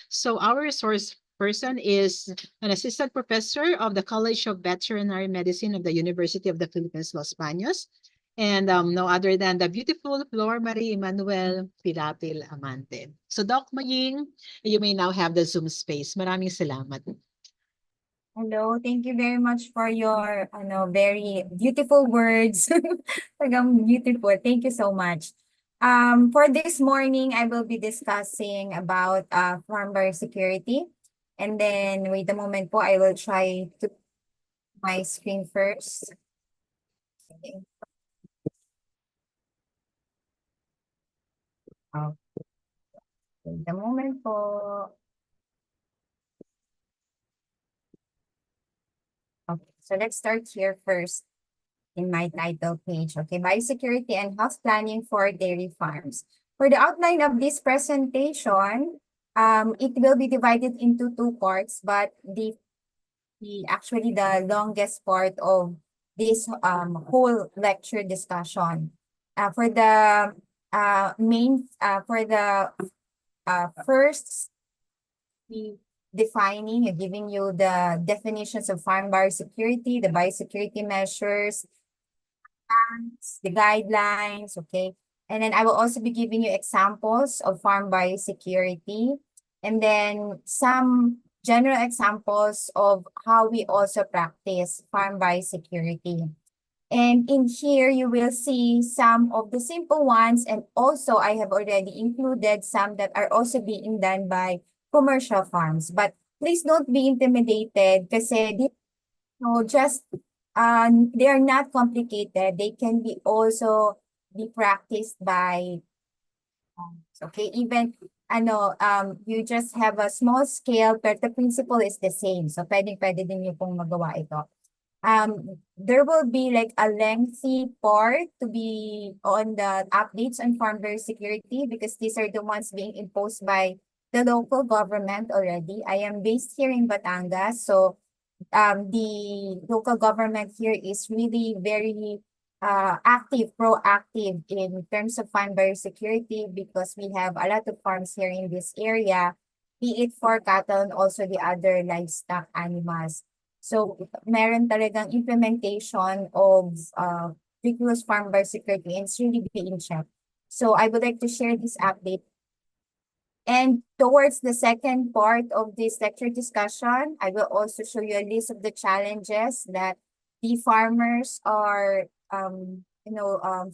So our resource person is an assistant professor of the College of Veterinary Medicine of the University of the Philippines, Los Baños, and no other than the beautiful Flor Marie Emanuel Pilapil Amante. So Doc Maying, you may now have the Zoom space. Maraming salamat. Hello, thank you very much for your very beautiful words. Talagang beautiful. Thank you so much. For this morning, I will be discussing about farm biosecurity. And then wait a moment po, I will try to my screen first. Okay. Wait a moment po. Okay, so let's start here first in my title page. Okay, biosecurity and health planning for dairy farms. For the outline of this presentation, it will be divided into two parts, but actually the longest part of this whole lecture discussion. For the first defining and giving you the definitions of farm biosecurity, the biosecurity measures, the guidelines, okay? And then I will also be giving you examples of farm biosecurity, and then some general examples of how we also practice farm biosecurity. And in here, you will see some of the simple ones, and also I have already included some that are also being done by commercial farms. But please don't be intimidated kasi just they are not complicated. They can be also be practiced by okay, even you just have a small scale but the principle is the same. So pwede din niyo pong magawa ito. There will be like a lengthy part to be on the updates on farm biosecurity because these are the ones being imposed by the local government already. I am based here in Batangas, so the local government here is really very active, proactive in terms of farm biosecurity because we have a lot of farms here in this area, be it for cattle and also the other livestock animals. So meron talagang implementation of rigorous farm biosecurity and it's really being checked. So I would like to share this update. And towards the second part of this lecture discussion, I will also show you a list of the challenges that the farmers are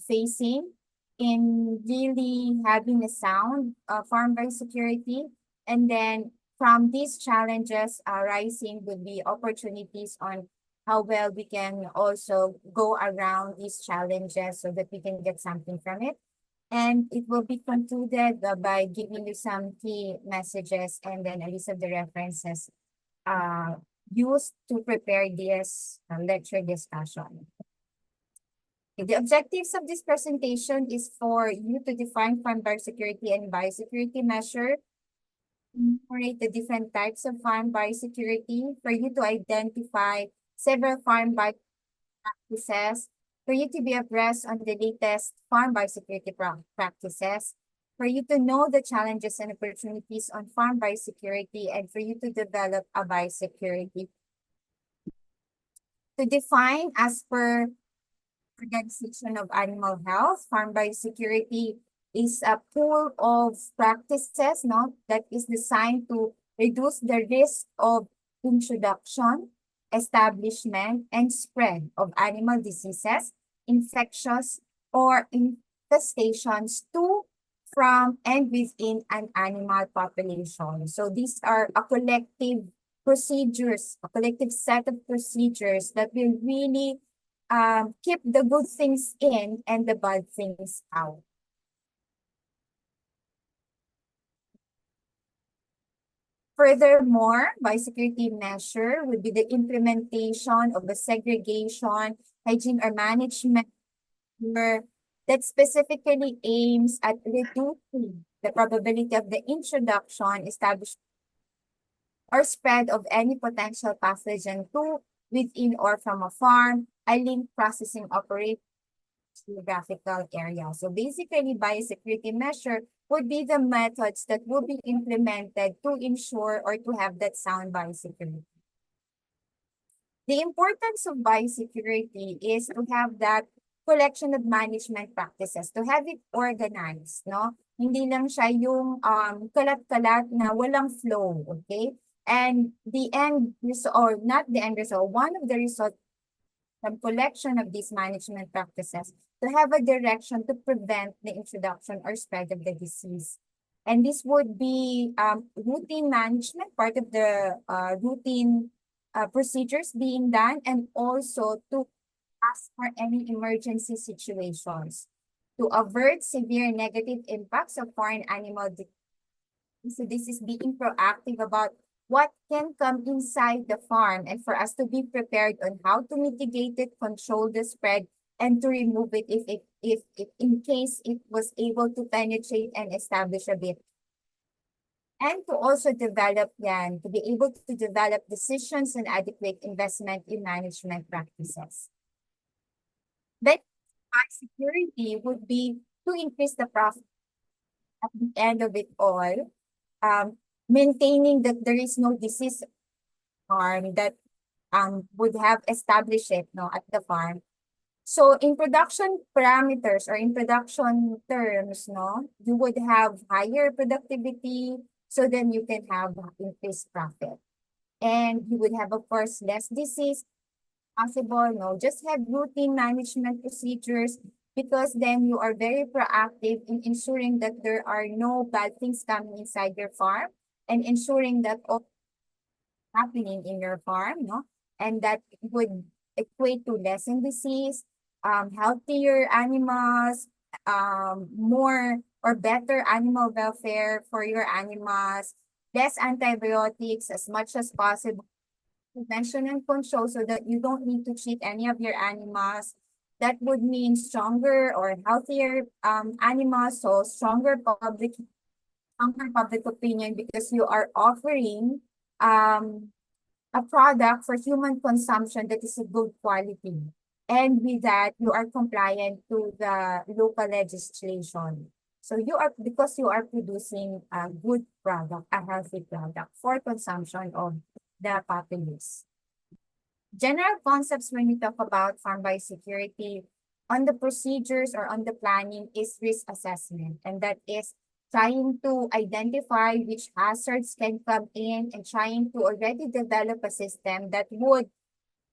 facing in really having a sound farm biosecurity. And then from these challenges arising would be opportunities on how well we can also go around these challenges so that we can get something from it. And it will be concluded by giving you some key messages and then a list of the references used to prepare this lecture discussion. The objectives of this presentation is for you to define farm biosecurity and biosecurity measure, enumerate the different types of farm biosecurity, for you to identify several farm practices, for you to be abreast on the latest farm biosecurity practices, for you to know the challenges and opportunities on farm biosecurity, and for you to develop a biosecurity. To define as per Organization of Animal Health, farm biosecurity is a pool of practices that is designed to reduce the risk of introduction, establishment, and spread of animal diseases, infectious, or infestations to, from, and within an animal population. So these are a collective procedures, a collective set of procedures that will really keep the good things in and the bad things out. Furthermore, biosecurity measure would be the implementation of the segregation, hygiene, or management that specifically aims at reducing the probability of the introduction, establishment, or spread of any potential pathogen to, within, or from a farm, a link processing operation geographical area. So basically, biosecurity measure would be the methods that will be implemented to ensure or to have that sound biosecurity. The importance of biosecurity is to have that collection of management practices, to have it organized, no? Hindi lang siya yung kalat-kalat na walang flow, okay? And the end result, or not the end result, one of the results from collection of these management practices to have a direction to prevent the introduction or spread of the disease. And this would be routine management, part of the routine procedures being done, and also to ask for any emergency situations to avert severe negative impacts of foreign animal disease. So this is being proactive about what can come inside the farm and for us to be prepared on how to mitigate it, control the spread, and to remove it if in case it was able to penetrate and establish a bit. And to also develop yan, to be able to develop decisions and adequate investment in management practices. Then security would be to increase the profit at the end of it all, maintaining that there is no disease farm that would have established it at the farm. So in production parameters or in production terms, you would have higher productivity, so then you can have increased profit. And you would have, of course, less disease possible, just have routine management procedures, because then you are very proactive in ensuring that there are no bad things coming inside your farm and ensuring that all happening in your farm, and that would equate to less in disease, healthier animals, more or better animal welfare for your animals, less antibiotics as much as possible, prevention and control so that you don't need to treat any of your animals. That would mean stronger or healthier animals, so stronger public opinion, because you are offering a product for human consumption that is a good quality. And with that, you are compliant to the local legislation. So because you are producing a good product, a healthy product for consumption of the populace. General concepts when we talk about farm biosecurity on the procedures or on the planning is risk assessment. And that is trying to identify which hazards can come in and trying to already develop a system that would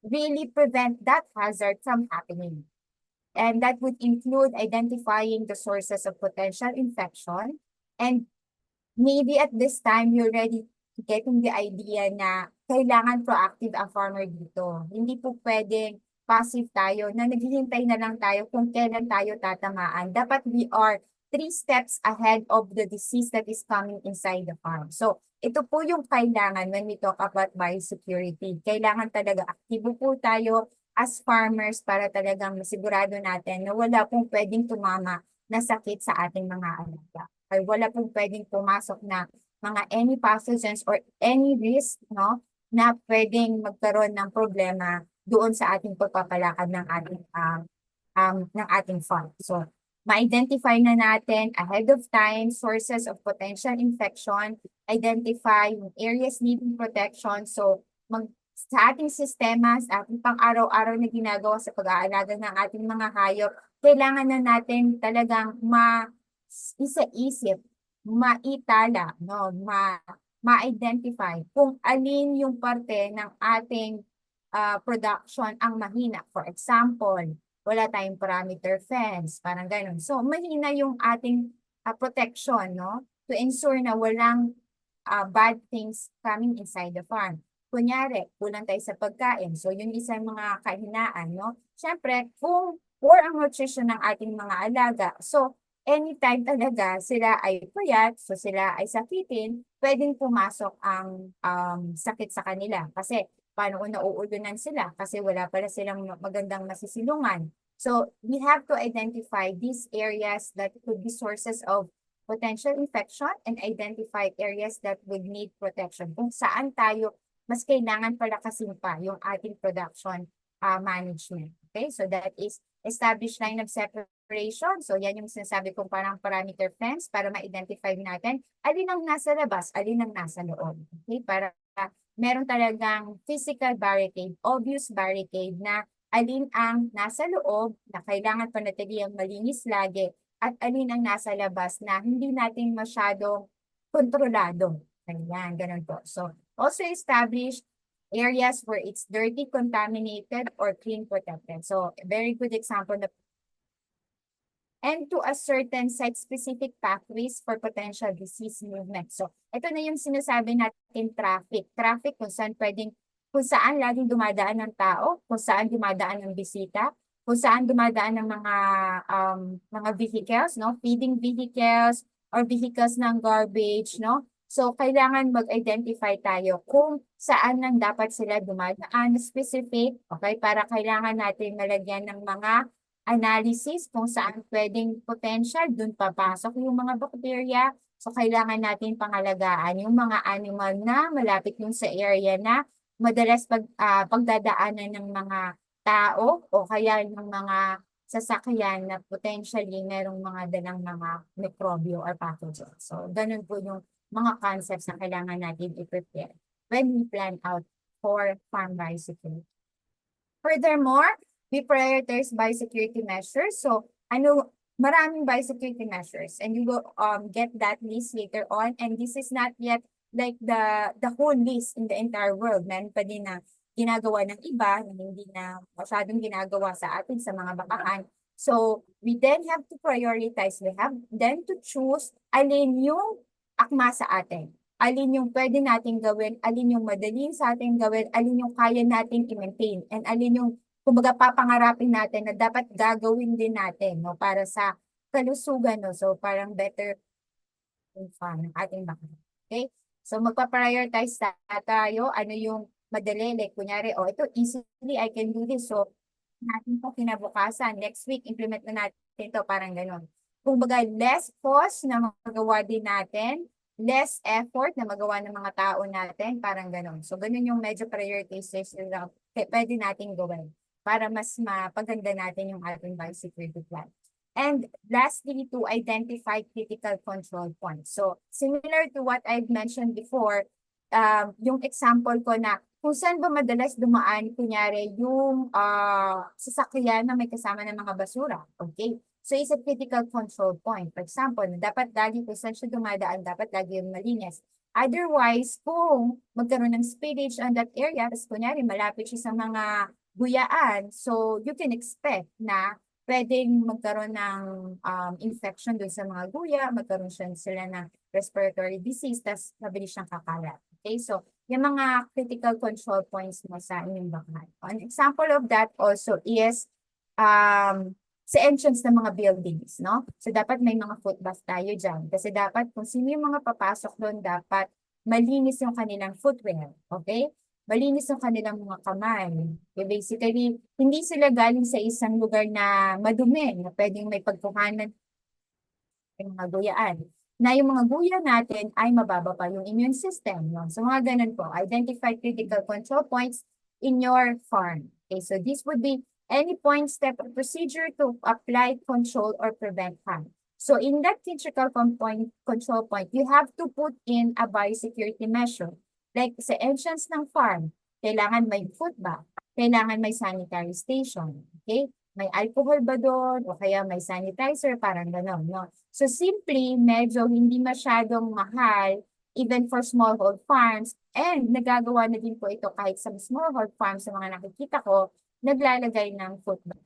really prevent that hazard from happening. And that would include identifying the sources of potential infection. And maybe at this time, you're already getting the idea na kailangan proactive ang farmer dito. Hindi po pwedeng passive tayo na naghihintay na lang tayo kung kailan tayo tatamaan. Dapat we are 3 steps ahead of the disease that is coming inside the farm. So, ito po yung kailangan when we talk about biosecurity. Kailangan talaga aktibo po tayo as farmers para talagang masigurado natin na wala pong pwedeng tumama na sakit sa ating mga alaga. Ay wala pong pwedeng pumasok na mga any pathogens or any risk, na pwedeng magkaroon ng problema doon sa ating pagpapalakad ng ating farm. So, ma-identify na natin ahead of time sources of potential infection, identify yung areas needing protection. So, sa ating sistema, sa ating pang-araw-araw na ginagawa sa pag-aalaga ng ating mga hayop, kailangan na natin talagang isa-isip, maitala, ma-identify kung alin yung parte ng ating production ang mahina. For example, wala tayong parameter fence, parang ganun. So, mahina yung ating protection, to ensure na walang bad things coming inside the farm. Kunyari, kulang tayo sa pagkain. So, yun isang mga kahinaan, Siyempre, kung poor ang nutrition ng ating mga alaga, so, anytime talaga sila ay puyat, so sila ay sakitin, pwedeng pumasok ang sakit sa kanila. Kasi, paano kung nauulunan sila? Kasi wala pala silang magandang masisilungan. So, we have to identify these areas that could be sources of potential infection and identify areas that would need protection. Kung saan tayo mas kailangan palakasin pa yung ating production management. Okay, so that is establish line of separation separation. So yan yung sinasabi kong parang parameter fence para ma-identify natin alin ang nasa labas, alin ang nasa loob. Okay? Para meron talagang physical barricade, obvious barricade na alin ang nasa loob na kailangan panatiliang malinis lagi at alin ang nasa labas na hindi natin masyadong kontrolado. Ayan, ganun po. So, also establish areas where it's dirty, contaminated, or clean, protected. So, a very good example na and to a certain site-specific pathways for potential disease movement. So, ito na yung sinasabi natin traffic. Traffic kung saan laging dumadaan ng tao, kung saan dumadaan ng bisita, kung saan dumadaan ng mga vehicles, no? Feeding vehicles or vehicles ng garbage, no? So, kailangan mag-identify tayo kung saan nang dapat sila dumadaan specific, okay? Para kailangan natin malagyan ng mga analysis kung saan pwedeng potential, dun papasok yung mga bacteria. So, kailangan natin pangalagaan yung mga animal na malapit yung sa area na madalas pagdadaanan ng mga tao o kaya ng mga sasakyan na potentially merong mga dalang mga mikrobyo or pathogens. So, ganun po yung mga concepts na kailangan natin i-prepare when we plan out for farm biosecurity. Furthermore, we prioritize biosecurity measures. So, maraming biosecurity measures and you will get that list later on. And this is not yet like the whole list in the entire world. Meron pa din na ginagawa ng iba na hindi na masyadong ginagawa sa atin sa mga bakahan. So, we then have to prioritize. We have then to choose alin yung akma sa atin. Alin yung pwede nating gawin, alin yung madaling sa ating gawin, alin yung kaya nating i-maintain, and alin yung kumbaga papangarapin natin na dapat gagawin din natin, no, para sa kalusugan, no. So parang better ng ating bakahan. Okay? So magpa-prioritize tayo, ano yung madali, like kunyari, ito easily I can do this. So natin po kinabukasan, next week implement na natin ito, parang ganun. Kumbaga less cost na magawa din natin, less effort na magawa ng mga tao natin, parang ganun. So ganun yung medyo prioritization na pwede natin gawin para mas mapaganda natin yung ating biosecurity plan. And lastly, to identify critical control points. So similar to what I've mentioned before, yung example ko na kung saan ba madalas dumaan, kunyari, yung sasakyan na may kasama ng mga basura. Okay? So, it's a critical control point. For example, dapat lagi kung saan siya dumadaan, dapat lagi yung malinis. Otherwise, kung magkaroon ng spillage on that area, tapos kunyari, malapit siya sa mga guyaan, so you can expect na pwedeng magkaroon ng infection doon sa mga guya, magkaroon sila ng respiratory disease, tapos mabilis siyang kakalat. Okay, so yung mga critical control points mo sa inyong bakahan. An example of that also is sa entrance ng mga buildings, no? So dapat may mga footbath tayo dyan. Kasi dapat kung sino yung mga papasok doon, dapat malinis yung kanilang footwear. Okay? Malinis yung kanilang mga kamay. Okay, basically, hindi sila galing sa isang lugar na madumi, na pwedeng may pagkuhanan ng mga guyaan. Na yung mga guya natin ay mababa pa yung immune system. No? So mga ganun po, identify critical control points in your farm. Okay, so this would be any point, step, or procedure to apply, control, or prevent harm. So in that critical control point, you have to put in a biosecurity measure. Like sa entrance ng farm, kailangan may footbath, kailangan may sanitary station. Okay? May alcohol ba doon o kaya may sanitizer, parang gano'n, no? So simply, medyo hindi masyadong mahal even for smallhold farms, and nagagawa na din po ito kahit sa smallhold farms sa mga nakikita ko, naglalagay ng footbath.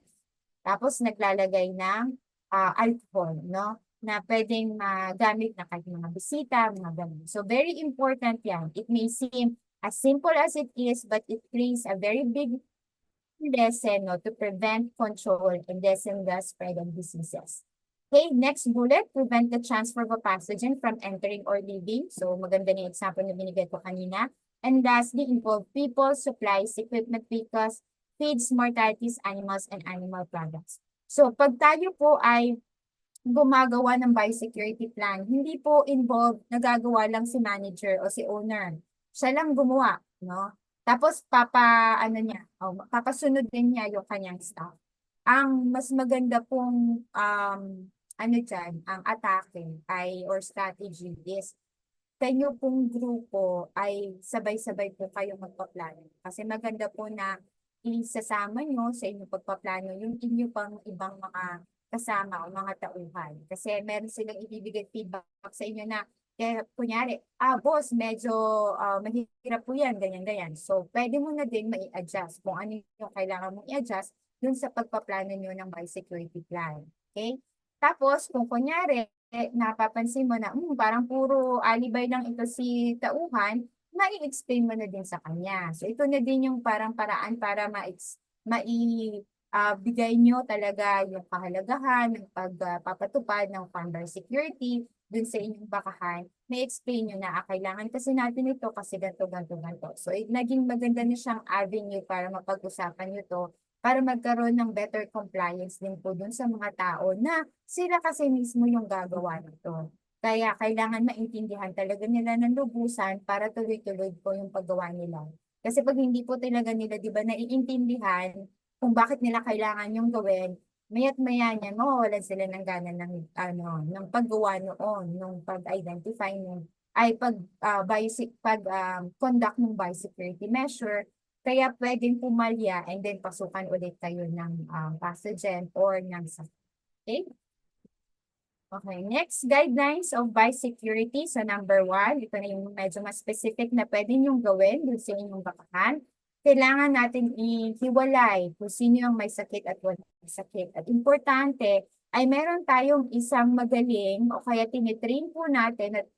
Tapos naglalagay ng alcohol, no? Na pwedeng magamit na kahit mga bisita, mga ganun. So very important yan. It may seem as simple as it is, but it plays a very big lesson, no, to prevent, control, and lessen the spread of diseases. Okay, next bullet, prevent the transfer of a pathogen from entering or leaving. So maganda na yung example na binigay ko kanina. And lastly, involve people, supplies, equipment, vehicles, feeds, mortalities, animals, and animal products. So pag tayo po ay gumagawa ng biosecurity plan, hindi po involved, nagagawa lang si manager o si owner. Siya lang gumawa, no? Tapos papasunod din niya yung kanyang staff. ang mas maganda pong ano dyan, ang atake ay or strategy is kayo pong grupo ay sabay-sabay po kayo magpaplano. Kasi maganda po na isasama nyo sa inyong pagpaplano yung inyo pang ibang mga kasama o mga tauhan. Kasi meron silang ibibigay feedback sa inyo na kaya kunyari, boss, medyo mahirap po yan, ganyan-ganyan. So, pwede mo na din mai-adjust kung ano yung kailangan mong i-adjust dun sa pagpaplano nyo ng biosecurity plan. Okay? Tapos, kung kunyari, napapansin mo na parang puro alibay lang ito si tauhan, mai-explain mo na din sa kanya. So ito na din yung parang paraan para bigay nyo talaga yung kahalagahan ng pagpapatupad ng farm security dun sa inyong bakahan. May explain nyo na kailangan kasi natin ito kasi ganito, ganito, ganito. So naging maganda na siyang avenue para mapag-usapan nyo to para magkaroon ng better compliance din po dun sa mga tao na sila kasi mismo yung gagawa nito. Kaya kailangan maintindihan talaga nila ng lubusan para tuloy-tuloy po yung paggawa nila. Kasi pag hindi po talaga nila, di ba, naiintindihan kung bakit nila kailangan yung gawin, maya't maya niyan, mawawalan sila ng gana ng paggawa noon, ng pag-identify ng, ay conduct ng biosecurity measure. Kaya pwedeng pumalya and then pasukan ulit kayo ng pathogen or ng sakit. Okay? Okay, next, guidelines of biosecurity. So number 1, ito na yung medyo mas specific na pwede niyong gawin dun sa inyong bakahan. Kailangan natin ihiwalay kung sino yung may sakit at walang sakit. At importante ay meron tayong isang magaling o kaya tinitrain po natin at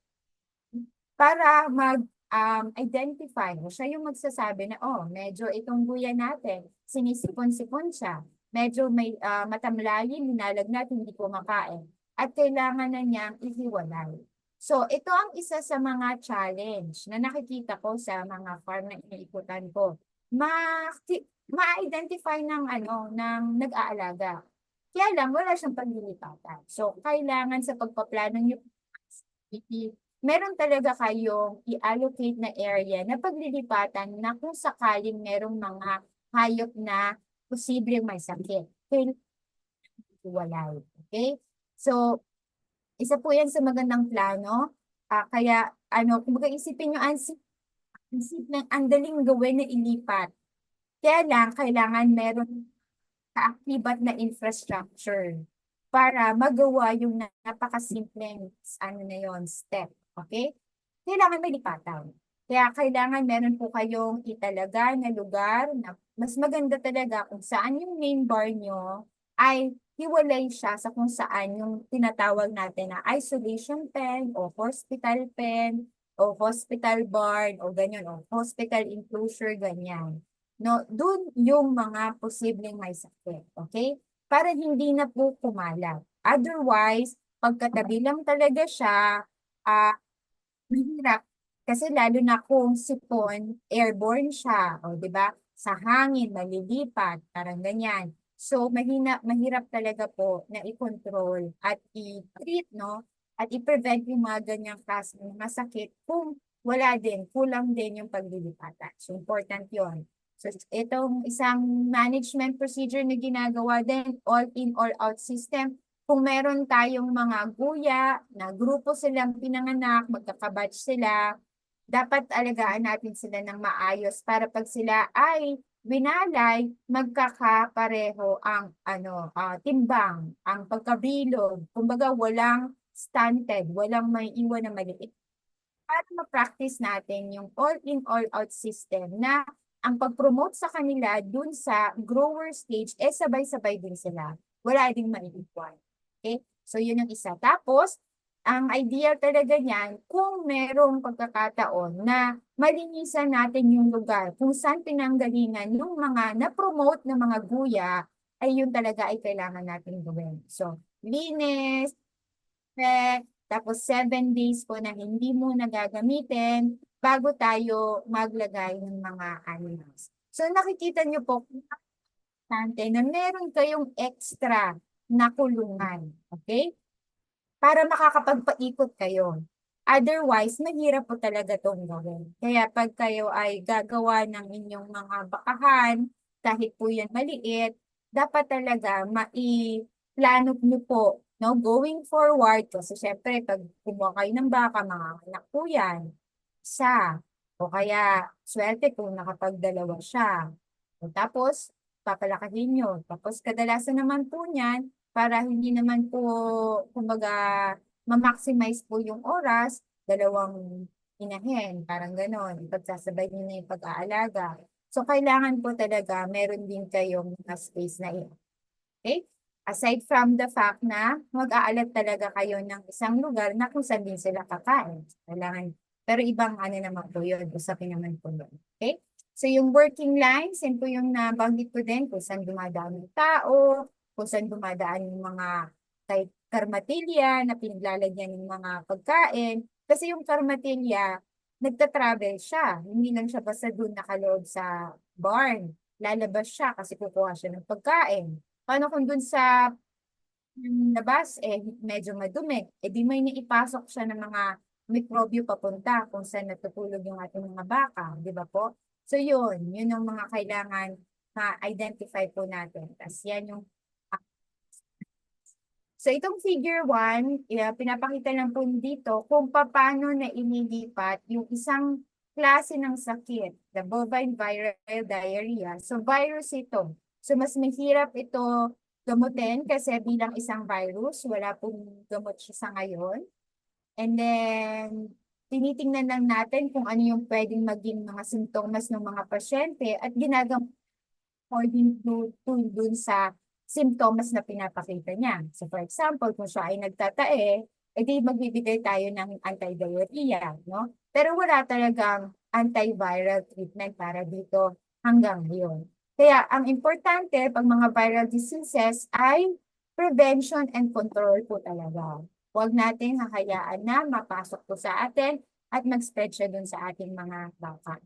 para identify mo. Siya yung magsasabi na, medyo itong buya natin, sinisipon-sipon siya. Medyo may matamlayin, linalagnat, hindi kumakain. At kailangan na niyang ihiwalay. So, ito ang isa sa mga challenge na nakikita ko sa mga farm na iniikutan ko. Ma-identify ng nag-aalaga. Kaya lang, wala siyang paglilipatan. So, kailangan sa pagpaplano niyo meron talaga kayong i-allocate na area na paglilipatan na kung sakaling merong mga hayop na posibleng may sakit. Walay. Okay? So, isa po yan sa magandang plano. Kaya, kumbaga isipin nyo, isip ng andaling gawin na ilipat. Kaya lang, kailangan meron kaakibat na infrastructure para magawa yung napakasimpleng step. Okay? Kailangan may lipatan. Kaya kailangan meron po kayong italaga na lugar na mas maganda talaga kung saan yung main bar nyo ay hiwalay siya sa kung saan yung tinatawag natin na isolation pen o hospital pen o hospital barn o ganyan o hospital enclosure ganyan. No, dun yung mga posibleng may sakit. Okay? Para hindi na po kumalat. Otherwise, pagkatabi lang talaga siya, mahirap. Kasi lalo na kung sipon, airborne siya, o di ba? Sa hangin, malilipat, parang ganyan. So, mahirap talaga po na i-control at i-treat, no? At i-prevent yung mga ganyang klase ng mga sakit kung wala din, kulang din yung paglilipatan. So, important yon. So, itong isang management procedure na ginagawa din, all-in, all-out system, kung meron tayong mga guya na grupo silang pinanganak, magkakabatch sila, dapat alagaan natin sila ng maayos para pag sila ay winalay, magkakapareho ang timbang, ang pagkabilog. Kumbaga walang stunted, walang may iwan na maliit. Para ma-practice natin yung all-in, all-out system na ang pag-promote sa kanila dun sa grower stage, sabay-sabay din sila. Wala ding maiiwan. Okay? So, yun ang isa. Tapos, ang ideal talaga niyan, kung merong pagkakataon na malinisan natin yung lugar kung saan pinanggalingan yung mga na-promote na mga guya, ay yun talaga ay kailangan natin gawin. So, linis, tapos 7 days po na hindi mo nagagamitin bago tayo maglagay ng mga animals. So, nakikita nyo po, na meron kayong extra na kulungan. Okay? Para makakapagpaikot kayo. Otherwise, mahirap po talaga itong gawin. Kaya pag kayo ay gagawa ng inyong mga bakahan, kahit po yan maliit, dapat talaga plano nyo po, no? Going forward, kasi syempre, pag kumuha kayo ng baka, mga anak po yan, isa, o kaya, swerte kung nakapagdalawa siya. O tapos, papalakahin nyo. Tapos, kadalasan naman po niyan, para hindi naman po, kumbaga, ma-maximize po yung oras, dalawang inahin, parang ganon. Ipagsasabay nyo na yung pag-aalaga. So, kailangan po talaga meron din kayong mga space na yun. Okay? Aside from the fact na mag-aalat talaga kayo ng isang lugar na kung saan din sila kakain. Kailangan, pero ibang ano naman po yun, usapin naman po yun. Okay? So, yung working lines, yun po yung nabanggit ko din kung saan dumadaan yung tao, kung saan dumadaan yung mga kahit karmatilya na pinaglalagyan ng mga pagkain. Kasi yung karmatilya, nagta-travel siya. Hindi lang siya basta doon nakaloob sa barn. Lalabas siya kasi kukuha siya ng pagkain. Paano kung doon sa labas, medyo madumi? Di may naipasok siya ng mga mikrobyo papunta kung saan natutulog yung ating mga baka. Di ba po? So yun ang mga kailangan ma-identify po natin. Tapos yan yung So itong figure 1, pinapakita lang po dito kung paano na inilipat yung isang klase ng sakit, the bovine viral diarrhea. So virus ito. So mas mahirap ito gamutin kasi bilang isang virus, wala pong gamot siya sa ngayon. And then, tinitingnan lang natin kung ano yung pwedeng maging mga sintomas ng mga pasyente at ginagamot according to dun sa symptoms na pinapakita niya. So for example, kung siya ay nagtatae, edi magbibigay tayo ng anti-diarrhea, no? Pero wala talagang antiviral treatment para dito hanggang ngayon. Kaya ang importante pag mga viral diseases ay prevention and control po talaga. Huwag natin hahayaan na mapasok po sa atin at mag-spread siya dun sa ating mga baka.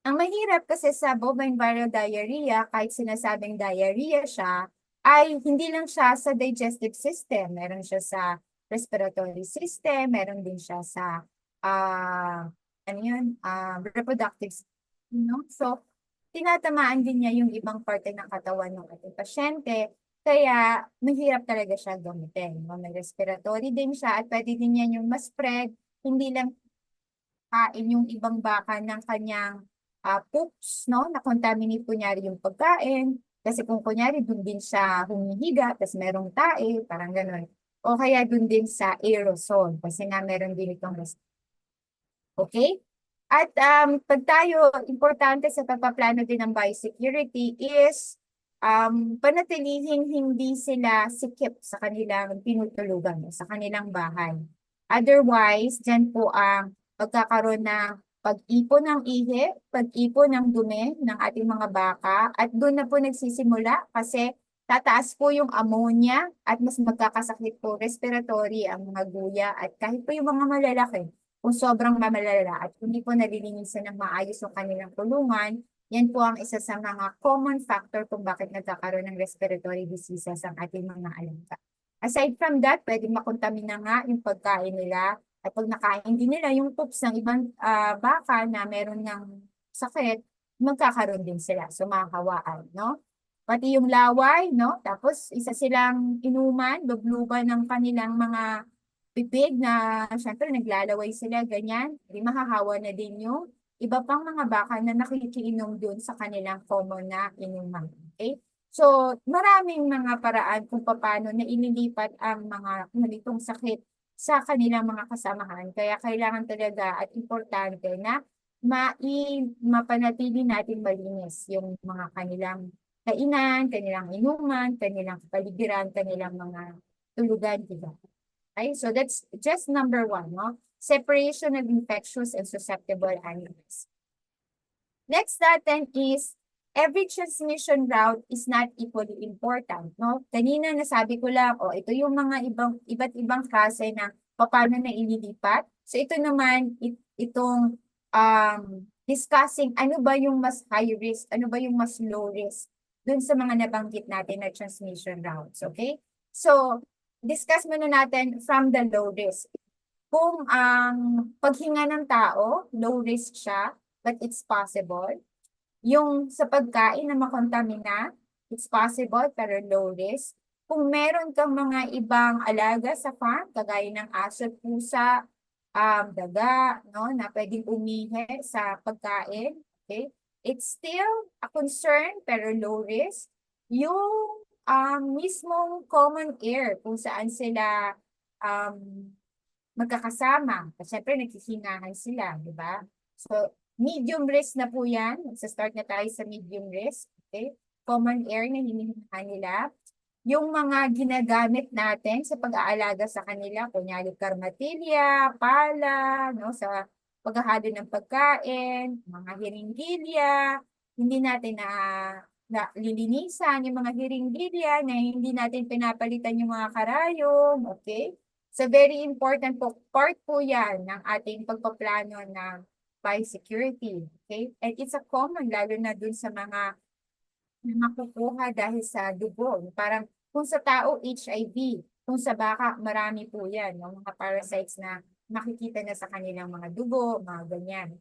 Ang mahirap kasi sa bovine viral diarrhea, kahit sinasabing diarrhea siya, ay hindi lang siya sa digestive system. Meron siya sa respiratory system, meron din siya sa reproductive system. No? So, tinatamaan din niya yung ibang parte ng katawan ng ating pasyente. Kaya, mahirap talaga siya gamitin. No? May respiratory din siya at pwede din yan yung ma-spread. Hindi lang kain yung ibang baka ng kanyang poops, no? Na-contaminate kunyari yung pagkain. Kasi kung kunyari dun din siya humihiga, tapos merong tae, parang gano'n. O kaya dun din sa aerosol, kasi nga meron din itong okay? At pag tayo, importante sa pagpaplano din ng biosecurity is panatilihing hindi sila sikip sa kanilang pinutulugan, sa kanilang bahay. Otherwise, dyan po ang pagkakaroon ng pag-ipon ng ihi, pag-ipon ng dumi ng ating mga baka, at doon na po nagsisimula kasi tataas po yung ammonia at mas magkakasakit po respiratory ang mga guya at kahit po yung mga malalaki kung sobrang mamalala at hindi po nalilinisan ng maayos yung kanilang kulungan, yan po ang isa sa mga common factor kung bakit nagkakaroon ng respiratory diseases ang ating mga alaga. Aside from that, pwedeng makontamina nga yung pagkain nila at pag nakain din nila yung poops ng ibang baka na meron ng sakit, magkakaroon din sila. So, makakawaan, no? Pati yung laway, no? Tapos, isa silang inuman, lubluban ng kanilang mga bibig na syempre naglalaway sila, ganyan. Di mahahawa na din yung iba pang mga baka na nakikiinom dun sa kanilang common na inuman. Okay? So, maraming mga paraan kung paano na inilipat ang mga ganitong sakit sa kanilang mga kasamahan. Kaya kailangan talaga at importante na mapanatili natin malinis yung mga kanilang kainan, kanilang inuman, kanilang kapaligiran, kanilang mga tulugan, diba? Okay, so that's just number 1, no? Separation of infectious and susceptible animals. Next natin is every transmission route is not equally important, no? Kanina nasabi ko lang, ito yung mga iba't ibang klase na paano na ililipat. So ito naman, itong discussing ano ba yung mas high risk, ano ba yung mas low risk dun sa mga nabanggit natin na transmission routes, okay? So, discuss muna natin from the low risk. Kung ang paghinga ng tao, low risk siya, but it's possible. Yung sa pagkain na makontamina, it's possible pero low risk. Kung meron kang mga ibang alaga sa farm, kagaya ng aso, pusa, daga, no, na pwedeng umihi sa pagkain, okay? It's still a concern pero low risk. Yung mismong common air kung saan sila magkakasama. Kasi syempre naghihingahan sila, di ba? So, medium risk na po yan. Magsa-start na tayo sa medium risk. Okay? Common air na hinihingahan nila. Yung mga ginagamit natin sa pag-aalaga sa kanila, kunyari karmatilya, pala, no, sa paghahalo ng pagkain, mga hiringgilya, hindi natin na lilinisan yung mga hiringgilya, na hindi natin pinapalitan yung mga karayom, okay? So very important po, part po yan ng ating pagpaplano ng biosecurity, okay? And it's a common, lalo na dun sa mga na makukuha dahil sa dugo. Parang kung sa tao, HIV. Kung sa baka, marami po yan. Yung mga parasites na makikita na sa kanilang mga dugo, mga ganyan.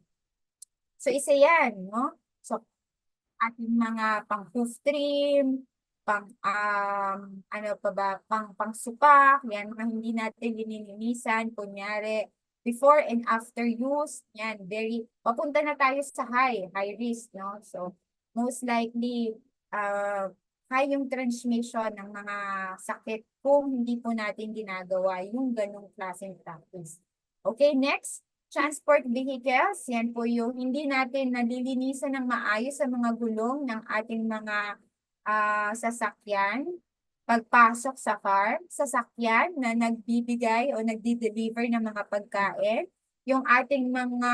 So, isa yan, no? So, ating mga pang-hoof trim, ano pa ba, pang-supak, yan, mga hindi natin linilinisan, kunyari, before and after use, yan, papunta na tayo sa high risk, no? So, most likely, high yung transmission ng mga sakit kung hindi po natin ginagawa yung ganong klaseng practice. Okay, next, transport vehicles. Yan po yung hindi natin nalilinisan ng maayos sa mga gulong ng ating mga sasakyan. Pagpasok sa farm, sasakyan na nagbibigay o nagdi-deliver ng mga pagkain. Yung ating mga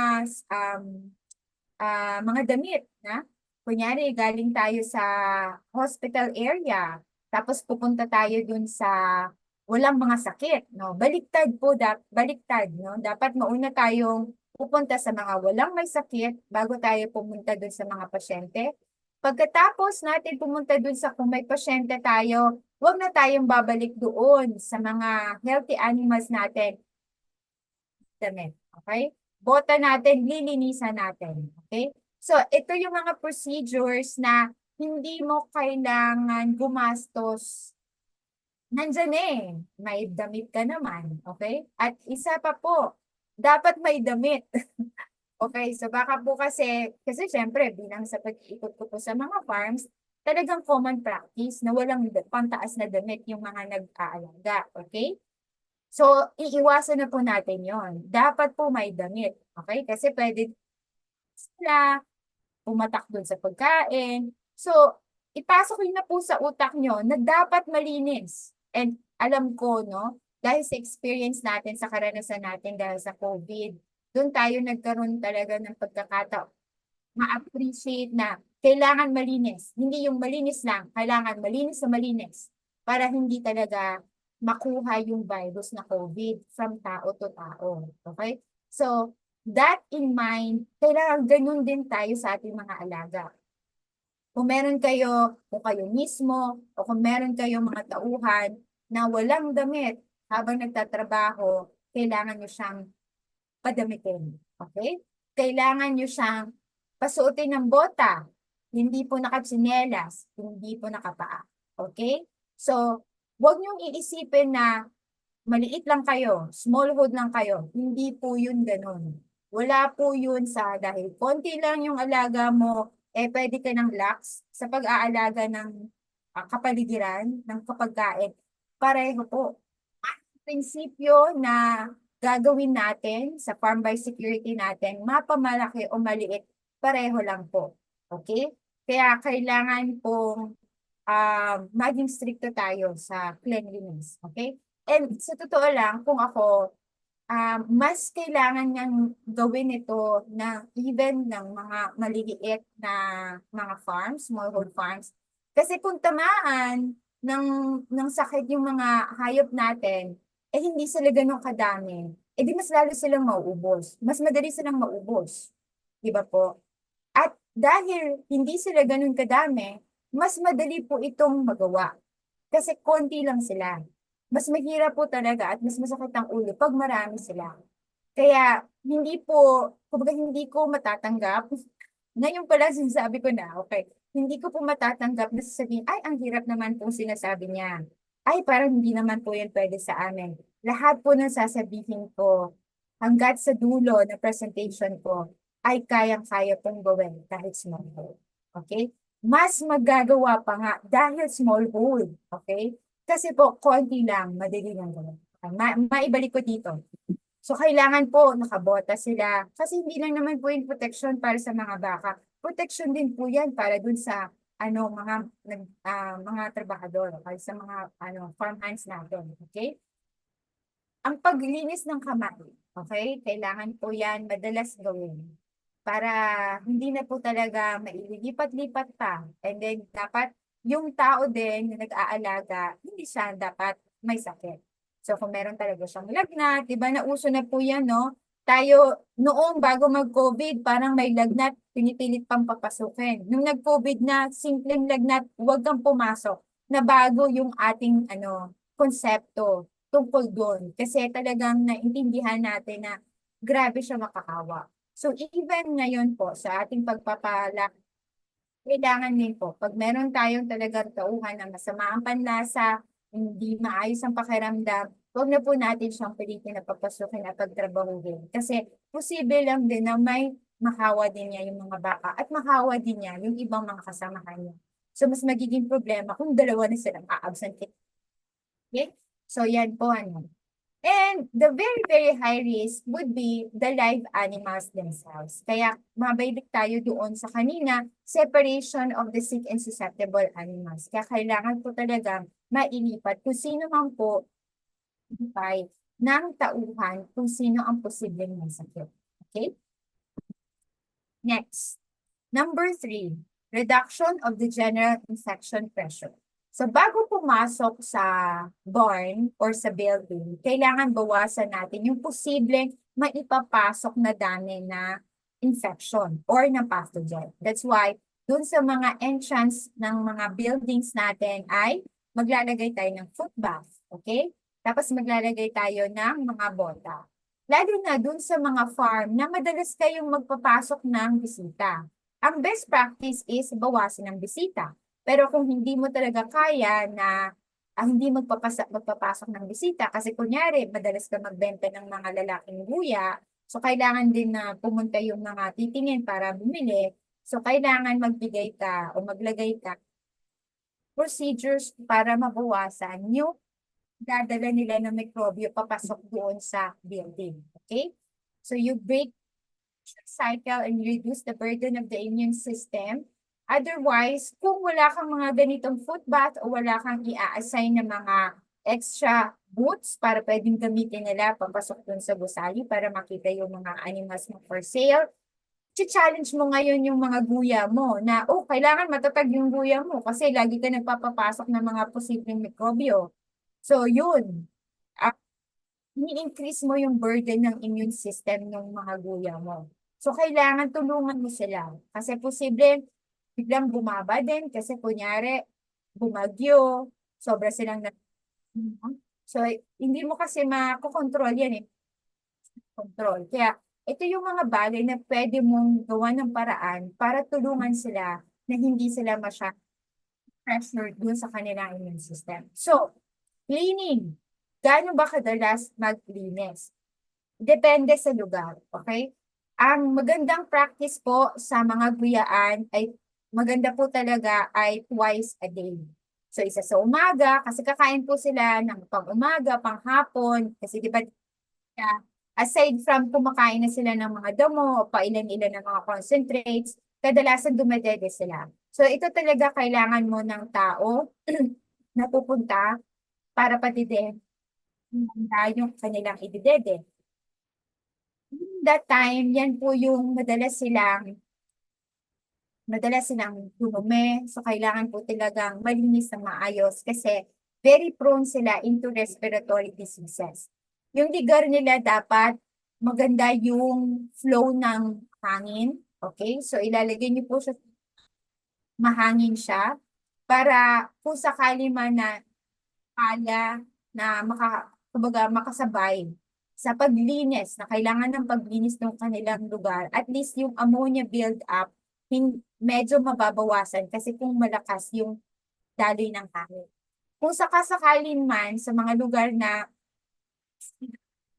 damit, na? Kunyari, galing tayo sa hospital area, tapos pupunta tayo dun sa walang mga sakit, no? Baliktad po, baliktad, no? Dapat mauna tayong pupunta sa mga walang may sakit bago tayo pumunta dun sa mga pasyente. Pagkatapos natin pumunta dun sa kung may pasyente tayo, huwag na tayong babalik doon sa mga healthy animals natin. Damit, okay? Bota natin, lilinisan natin, okay? So, ito yung mga procedures na hindi mo kailangan gumastos. Nandyan eh, may damit ka naman, okay? At isa pa po, dapat may damit. Okay, so baka po kasi syempre, bilang sa pag-ikot ko po sa mga farms, talagang common practice na walang pantaas na damit yung mga nag-aalaga, okay? So, iiwasan na po natin yon. Dapat po may damit, okay? Kasi pwede sila pumatak doon sa pagkain. So, ipasok yun na po sa utak nyo na dapat malinis. And alam ko, no, dahil sa experience natin, sa karanasan natin dahil sa COVID, doon tayo nagkaroon talaga ng pagkakataon. Ma-appreciate na kailangan malinis. Hindi yung malinis lang, kailangan malinis na malinis para hindi talaga makuha yung virus na COVID from tao to tao. Okay? So, that in mind, kailangan ganun din tayo sa ating mga alaga. Kung meron kayo, kung kayo mismo, o kung meron kayo mga tauhan na walang damit habang nagtatrabaho, kailangan nyo siyang padamitin. Okay? Kailangan nyo siyang pasuotin ng bota, hindi po nakatsinelas, hindi po nakapaa. Okay? So, huwag nyo iisipin na maliit lang kayo, small hood lang kayo. Hindi po yun ganun. Wala po yun sa dahil konti lang yung alaga mo, pwede ka ng lax sa pag-aalaga ng kapaligiran, ng kapagkain. Pareho po. Ang prinsipyo na gagawin natin sa farm biosecurity natin, mapamalaki o maliit, pareho lang po. Okay? Kaya kailangan pong maging stricto tayo sa cleanliness. Okay? And sa totoo lang, kung ako, mas kailangan niyang gawin ito na even ng mga maliliit na mga farms, smallhold farms. Kasi kung tamaan ng sakit yung mga hayop natin, hindi sila ganun kadami, di mas lalo silang mauubos. Mas madali silang maubos. Di ba po? At dahil hindi sila ganun kadami, mas madali po itong magawa. Kasi konti lang sila. Mas mahirap po talaga at mas masakit ang ulo pag marami sila. Kaya hindi po, kumbaga hindi ko matatanggap. Ngayon pala sinasabi ko na, okay, hindi ko po matatanggap na sasabihin, ay, ang hirap naman pong sinasabi niya. Ay, parang hindi naman po yan pwede sa amin. Lahat po ng sasabihin ko, hanggat sa dulo na presentation ko, ay kayang-kaya pong gawin kahit small hole. Okay? Mas magagawa pa nga dahil small hole. Okay? Kasi po, konti lang, madali lang gawin. Maibalik ko dito. So, kailangan po nakabota sila. Kasi hindi lang naman po yung protection para sa mga baka. Protection din po yan para dun sa mga trabahador, para sa mga farm hands natin. Okay? Ang paglinis ng kamay, okay? Kailangan po yan madalas gawin para hindi na po talaga maililipat-lipat pa. And then, dapat yung tao din na nag-aalaga, hindi siya dapat may sakit. So, kung meron talaga siyang lagnat, di ba, nauso na po yan, no? Tayo, noong bago mag-COVID, parang may lagnat, pinipilit pang papasukin. Nung nag-COVID na, simpleng lagnat, huwag kang pumasok. Na bago yung ating, konsepto tungkol doon. Kasi talagang naintindihan natin na grabe siya makakawa. So, even ngayon po, sa ating pagpapala, kailangan din po, pag meron tayong talagang tauhan na masama ang panlasa, hindi maayos ang pakiramdam, huwag na po natin siyang pilitin na papasukin at pagtrabahuhin. Kasi posible lang din na may makawa din niya yung mga baka at makawa din niya yung ibang mga kasamahan niya. So, mas magiging problema kung dalawa na silang a-absent. Okay? So, yan po And the very, very high risk would be the live animals themselves. Kaya mabalik tayo doon sa kanina, separation of the sick and susceptible animals. Kaya kailangan po talaga mailipat kung sino man po ng tauhan kung sino ang posibleng may sakit. Okay? Next. Number 3, reduction of the general infection pressure. So bago pumasok sa barn or sa building, kailangan bawasan natin yung posibleng maipapasok na dami na infection or na pathogen. That's why dun sa mga entrance ng mga buildings natin ay maglalagay tayo ng foot bath. Okay? Tapos maglalagay tayo ng mga bota. Lalo na dun sa mga farm na madalas kayong magpapasok ng bisita. Ang best practice is bawasan ang bisita. Pero kung hindi mo talaga kaya na hindi magpapasok ng bisita, kasi kunyari, madalas ka magbenta ng mga lalaking guya, so kailangan din na pumunta yung mga titingin para bumili. So kailangan magbigay ka o maglagay ka procedures para mabawasan yung dadala nila ng mikrobyo papasok doon sa building. Okay? So you break cycle and reduce the burden of the immune system. Otherwise, kung wala kang mga ganitong foot bath o wala kang i-assign na mga extra boots para pwedeng gamitin nila papasok dun sa gusali para makita yung mga animals mo for sale, challenge mo ngayon yung mga guya mo na, kailangan matatag yung guya mo kasi lagi ka nagpapapasok ng mga posibleng mikrobyo. So, yun. Ni-increase mo yung burden ng immune system ng mga guya mo. So, kailangan tulungan mo sila. Kasi posible, biglang bumaba din kasi kunyari, bumagyo, sobra silang So, hindi mo kasi makokontrol yan eh. Control. Kaya, ito yung mga bagay na pwede mong gawa ng paraan para tulungan sila na hindi sila pressure dun sa kanilang immune system. So, cleaning. Gaano ba kadalas maglinis? Depende sa lugar, okay? Ang magandang practice po sa mga guyaan ay maganda po talaga ay twice a day. So, isa sa umaga, kasi kakain po sila ng pang-umaga, pang-hapon, kasi di ba, aside from kumakain na sila ng mga damo, o pailan-ilan ng mga concentrates, kadalasan dumadede sila. So, ito talaga kailangan mo ng tao na pupunta para patide yung kanilang ididede. That time, yan po yung madalas silang dumumi. So, kailangan po talagang malinis na maayos kasi very prone sila into respiratory diseases. Yung ligar nila dapat maganda yung flow ng hangin. Okay? So, ilalagay niyo po siya, mahangin siya para kung sakali man na pala na makasabay sa paglinis, na kailangan ng paglinis ng kanilang lugar, at least yung ammonia build up, medyo mababawasan kasi kung malakas yung daloy ng hangin. Kung sakasakalin man sa mga lugar na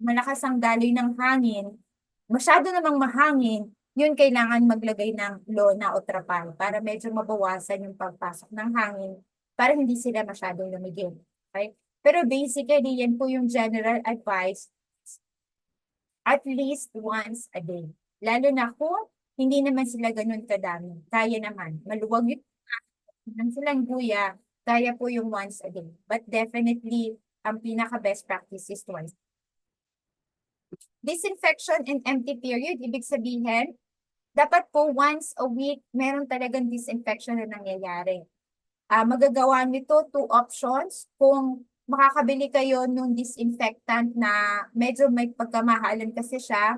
malakas ang daloy ng hangin, masyado namang mahangin, yun kailangan maglagay ng lona o trapal para medyo mabawasan yung pagpasok ng hangin para hindi sila masyadong lumigin. Okay? Pero basically, yan po yung general advice at least once a day. Lalo na kung hindi naman sila ganun kadami. Kaya naman. Maluwag yung silang guya, kaya po yung once a day. But definitely, ang pinaka-best practice is twice. Disinfection and empty period, ibig sabihin, dapat po once a week, meron talagang disinfection na nangyayari. Magagawa nito 2 options. Kung makakabili kayo ng disinfectant na medyo may pagkamahalan kasi siya,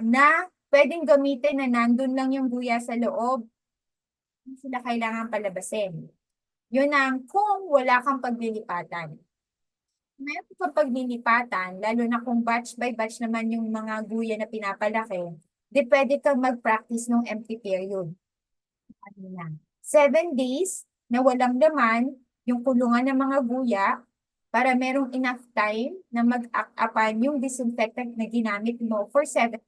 na pwedeng gamitin na nandun lang yung guya sa loob, hindi sila kailangan palabasin. Yun ang kung wala kang paglilipatan. Meron kang paglilipatan, lalo na kung batch by batch naman yung mga guya na pinapalaki, di pwede kang mag-practice ng empty period. 7 days na walang laman yung kulungan ng mga guya para merong enough time na mag-act-upan yung disinfectant na ginamit mo for 7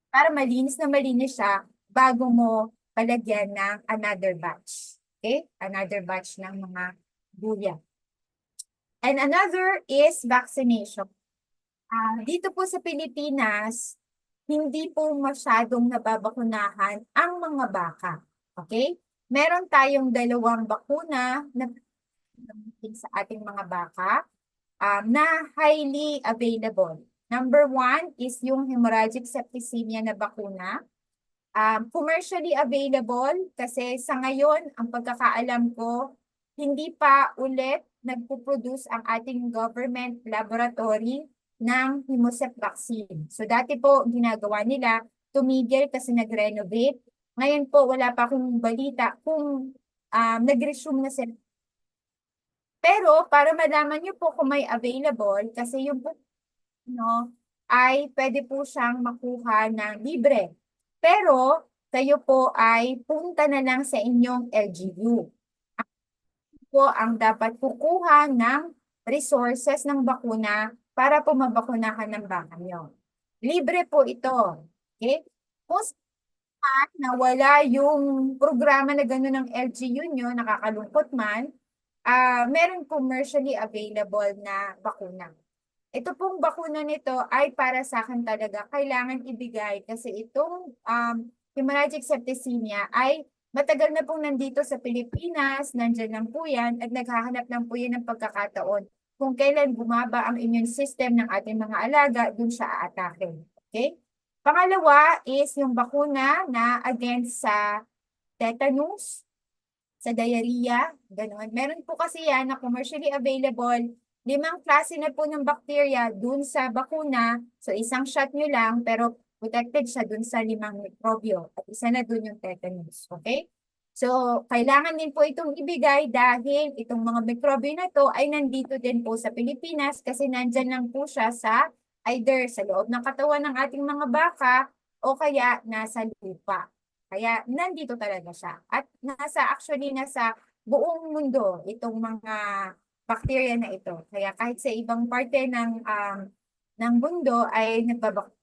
para malinis na malinis siya bago mo palagyan ng another batch. Okay? Another batch ng mga guya. And another is vaccination. Dito po sa Pilipinas, hindi po masyadong nababakunahan ang mga baka. Okay? Meron tayong 2 bakuna na sa ating mga baka na highly available. Number 1 is yung hemorrhagic septicemia na bakuna. Commercially available kasi sa ngayon, ang pagkakaalam ko, hindi pa ulit nagpo-produce ang ating government laboratory ng Hemocep vaccine. So dati po ginagawa nila, tumigil kasi nag-renovate. Ngayon po wala pa akong balita kung nag-resume na sila. Pero para malaman niyo po kung may available, kasi yung po, ay pwede po siyang makuha ng libre. Pero kayo po ay punta na lang sa inyong LGU. Po ang dapat kukuha ng resources ng bakuna para po mabakunahan ng baka nyo. Libre po ito. Okay? Kung na wala yung programa na gano'n ng LGU nyo, nakakalungkot man, meron commercially available na bakuna. Ito pong bakuna nito ay para sa akin talaga kailangan ibigay kasi itong hemorrhagic septicemia ay matagal na pong nandito sa Pilipinas, nandyan lang po yan at naghahanap lang po yan ng pagkakataon kung kailan bumaba ang immune system ng ating mga alaga, dun siya aatake. Okay? Pangalawa is yung bakuna na against sa tetanus, sa diarrhea, gano'n. Meron po kasi yan na commercially available. 5 klase na po ng bacteria dun sa bakuna. So, isang shot nyo lang, pero protected siya dun sa 5 mikrobyo. At isa na dun yung tetanus. Okay? So, kailangan din po itong ibigay dahil itong mga mikrobyo na to ay nandito din po sa Pilipinas kasi nandyan lang po siya sa either sa loob ng katawan ng ating mga baka o kaya nasa lupa. Kaya nandito talaga siya. At actually nasa buong mundo itong mga bacteria na ito. Kaya kahit sa ibang parte ng mundo ay nagbabakuna.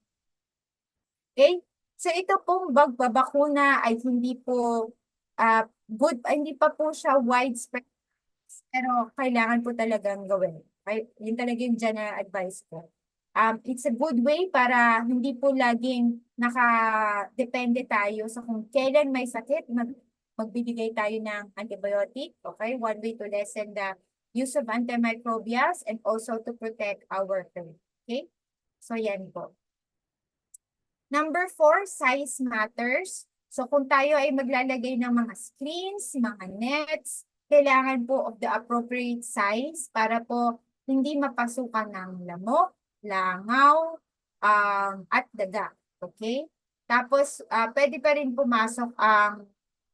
Okay? So ito pong pagbabakuna ay hindi po hindi pa po siya widespread. Pero kailangan po talagang gawin. Okay? Yun talaga yung general advice ko. It's a good way para hindi po laging nakadepende tayo sa kung kailan may sakit, magbibigay tayo ng antibiotic. Okay? One way to lessen the use of antimicrobials and also to protect our herd. Okay? So yan po. Number 4, size matters. So kung tayo ay maglalagay ng mga screens, mga nets, kailangan po of the appropriate size para po hindi mapasukan ng lamok, langaw, at daga. Okay? Tapos, pwede pa rin pumasok ang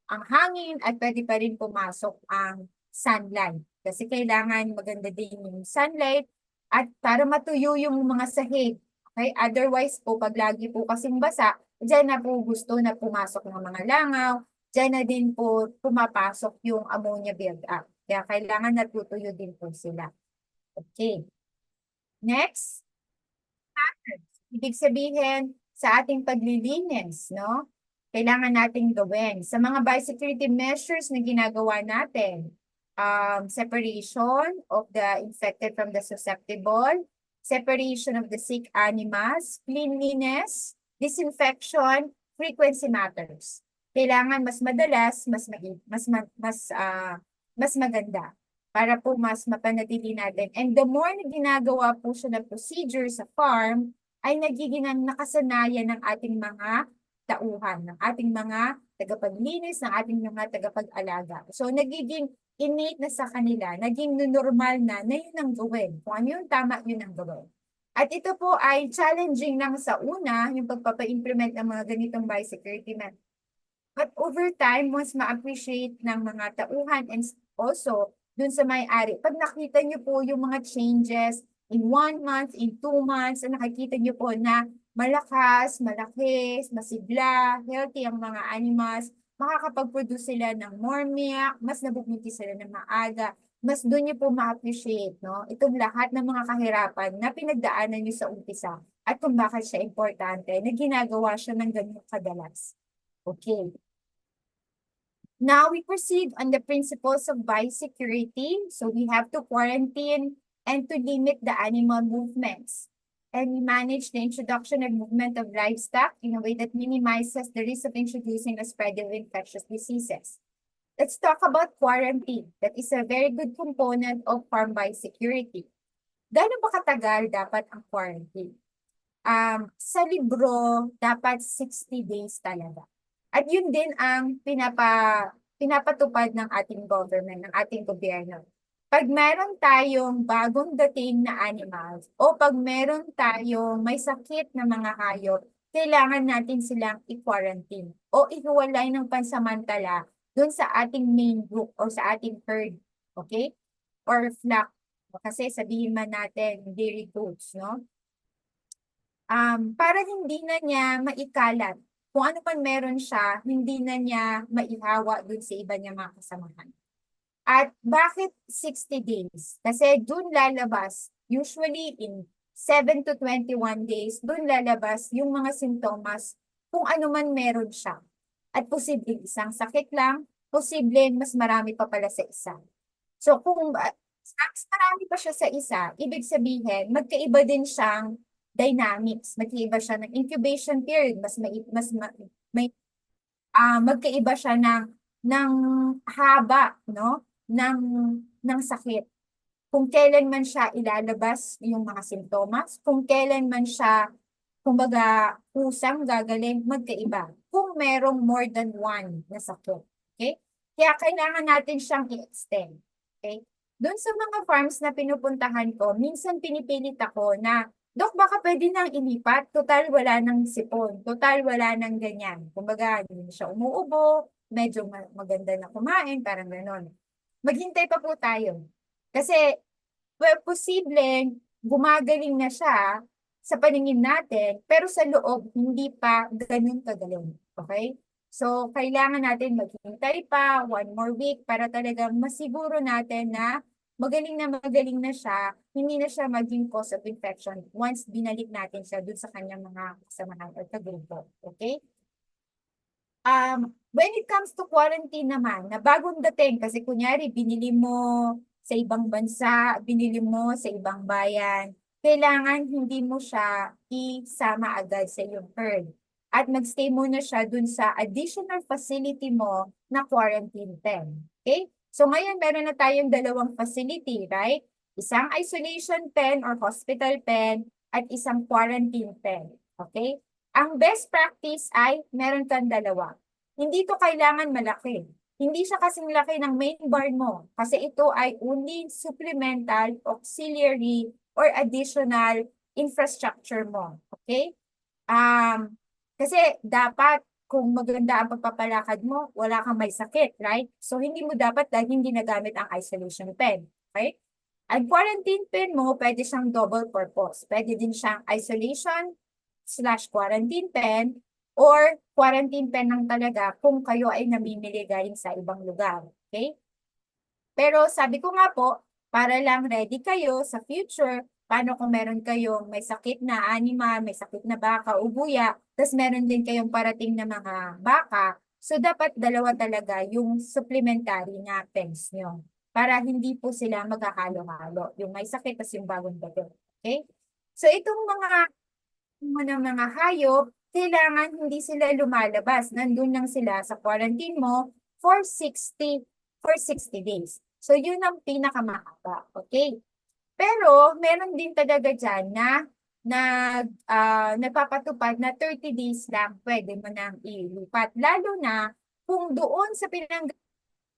hangin at pwede pa rin pumasok ang sunlight. Kasi kailangan maganda din yung sunlight at para matuyo yung mga sahig. Okay? Otherwise po, pag lagi po kasing basa, Diyan na po gusto na pumasok ng mga langaw, diyan na din po pumapasok yung ammonia build-up. Kaya kailangan natutuyo din po sila. Okay. Next. Ibig sabihin, sa ating paglilinis, no? Kailangan nating gawin. Sa mga biosecurity measures na ginagawa natin, separation of the infected from the susceptible, separation of the sick animals, cleanliness, disinfection, frequency matters. Kailangan mas madalas, mas maganda para po mas mapanatili natin. And the more na ginagawa po siya na procedure sa farm, ay nagiging ang nakasanayan ng ating mga tauhan, ng ating mga tagapaglinis, ng ating mga tagapag-alaga. So, nagiging innate na sa kanila, naging normal na yun ang gawin. Kung ano yung tama, yun ang gawin. At ito po ay challenging lang sa una, yung pagpapa-implement ng mga ganitong biosecurity measures. But over time, once ma-appreciate ng mga tauhan and also dun sa may-ari, pag nakita nyo po yung mga changes in 1 month, in 2 months, nakikita nyo po na malakas, malaki, masigla, healthy ang mga animals, makakapag-produce sila ng more milk, mas nabubuntis sila ng maaga, mas doon nyo po ma-appreciate, no? Itong lahat ng mga kahirapan na pinagdaanan nyo sa umpisa at kung bakit siya importante, na ginagawa siya ng ganyan kadalas. Okay. Now we proceed on the principles of biosecurity. So we have to quarantine and to limit the animal movements. And we manage the introduction and movement of livestock in a way that minimizes the risk of introducing a spread of infectious diseases. Let's talk about quarantine. That is a very good component of farm biosecurity. Gaano ba katagal dapat ang quarantine? Sa libro, dapat 60 days talaga. At yun din ang pinapatupad ng ating government, ng ating gobyerno. Pag meron tayong bagong dating na animals o pag meron tayong may sakit na mga hayop, kailangan natin silang i-quarantine o ihiwalay ng pansamantala dun sa ating main group o sa ating herd, okay? Or flock. Kasi sabihin man natin, dairy goats, no? Para hindi na niya maikalat. Kung ano man meron siya, hindi na niya maihawa dun sa iba niya mga kasamahan. At bakit 60 days? Kasi dun lalabas, usually in 7 to 21 days, dun lalabas yung mga sintomas kung ano man meron siya. At posibleng isang sakit lang, posibleng mas marami pa pala sa isa. So kung mas marami pa siya sa isa, ibig sabihin, magkaiba din siyang dynamics. Magkaiba siya ng incubation period, magkaiba siya ng haba, no? ng sakit. Kung kailan man siya ilalabas yung mga sintomas, kung kailan man siya, kumbaga, kusang gagaling, magkaiba. Kung merong more than one na sakit. Okay? Kaya kailangan natin siyang i-extend. Okay? Doon sa mga farms na pinupuntahan ko, minsan pinipilit ako na, Dok, baka pwede nang ilipat. Total, wala nang sipon. Total, wala nang ganyan. Kumbaga, hindi siya umuubo, medyo maganda na kumain, parang gano'n. Maghintay pa po tayo. Kasi, well, posibleng gumagaling na siya sa paningin natin, pero sa loob, hindi pa ganun kagaling. Okay? So, kailangan natin maghintay pa 1 more week para talagang masiguro natin na magaling na siya, hindi na siya maging cause of infection once binalik natin siya dun sa kanyang mga kasamahan o kagrupo. Okay? When it comes to quarantine naman, na bagong dating, kasi kunyari, binili mo sa ibang bansa, binili mo sa ibang bayan, kailangan hindi mo siya isama agad sa iyong herd. At magstay muna siya dun sa additional facility mo na quarantine pen. Okay? So ngayon, meron na tayong 2 facility, right? Isang isolation pen or hospital pen at isang quarantine pen. Okay? Ang best practice ay meron kang 2. Hindi to kailangan malaki. Hindi siya kasing laki ng main barn mo kasi ito ay only supplemental, auxiliary, or additional infrastructure mo. Okay? Kasi dapat kung maganda ang pagpapalakad mo, wala kang may sakit, right? So, hindi mo dapat dahil hindi nagamit ang isolation pen. Okay? Ang quarantine pen mo, pwede siyang double purpose. Pwede din siyang isolation/quarantine pen or quarantine pen lang talaga kung kayo ay namimili galing sa ibang lugar. Okay? Pero sabi ko nga po, para lang ready kayo sa future, paano kung meron kayong may sakit na animal, may sakit na baka o buya, tapos meron din kayong parating na mga baka, so dapat dalawa talaga yung supplementary na pens nyo para hindi po sila magkahalo-halo. Yung may sakit tapos yung bagong bago. Okay? So itong mga hayop, kailangan hindi sila lumalabas. Nandun lang sila sa quarantine mo for 60 days. So, yun ang pinakamahaba. Okay? Pero, meron din talaga dyan na nagpapatupad na 30 days lang pwede mo nang ilipat. Lalo na kung doon sa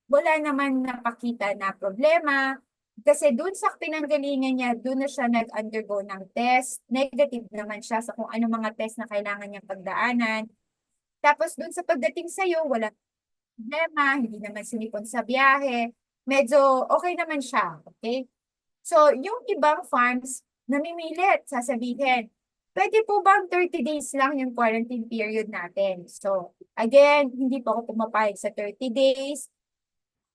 wala naman napakita na problema. Kasi doon sa pinanggalingan niya, doon na siya nag-undergo ng test. Negative naman siya sa kung ano mga test na kailangan niyang pagdaanan. Tapos doon sa pagdating sa'yo, wala problema, hindi naman sinipon sa biyahe. Medyo okay naman siya. Okay? So, yung ibang farms, namimilit, sasabihin, pwede po bang 30 days lang yung quarantine period natin? So, again, hindi po ako pumapayag sa 30 days.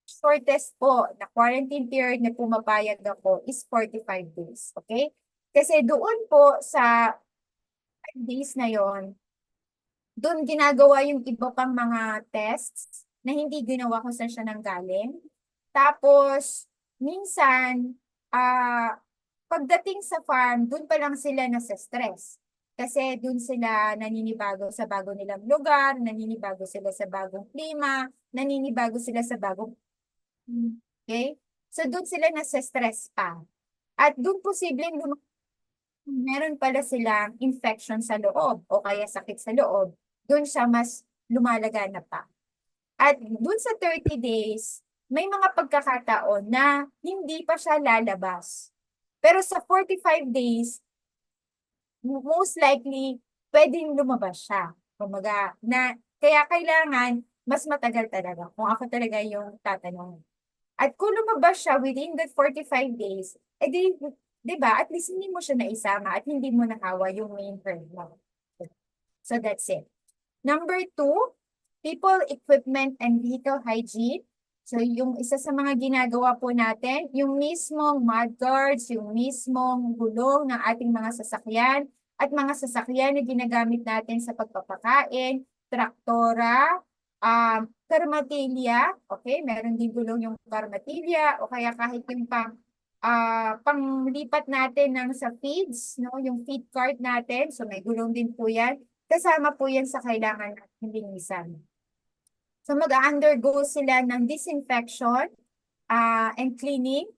Shortest po na quarantine period na pumapayag ako is 45 days. Okay? Kasi doon po sa 5 days na yon, doon ginagawa yung iba pang mga tests na hindi ginawa kung saan siya nanggaling. Tapos, minsan, pagdating sa farm, doon pa lang sila nasa-stress. Kasi doon sila naninibago sa bago nilang lugar, naninibago sila sa bagong klima, naninibago sila sa bagong. Okay? So, doon sila nasa-stress pa. At doon posibleng meron pala silang infection sa loob o kaya sakit sa loob. Doon siya mas lumalaganap pa. At doon sa 30 days, may mga pagkakataon na hindi pa siya lalabas. Pero sa 45 days, most likely, pwedeng lumabas siya. Kumaga, kaya kailangan mas matagal talaga kung ako talaga yung tatanungin. At kung lumabas siya within the 45 days, di ba, at least hindi mo siya naisama at hindi mo nahawa yung main herd mo. So that's it. Number 2, people, equipment, and vehicle hygiene. So yung isa sa mga ginagawa po natin, yung mismong mud guards, yung mismong gulong ng ating mga sasakyan, at mga sasakyan na ginagamit natin sa pagpapakain, traktora, karmatilya, okay, meron din gulong yung karmatilya, o kaya kahit yung panglipat natin ng sa feeds, no, yung feed cart natin, so may gulong din po yan. Kasama po yan sa kailangan natin linisan. So mag-undergo sila ng disinfection and cleaning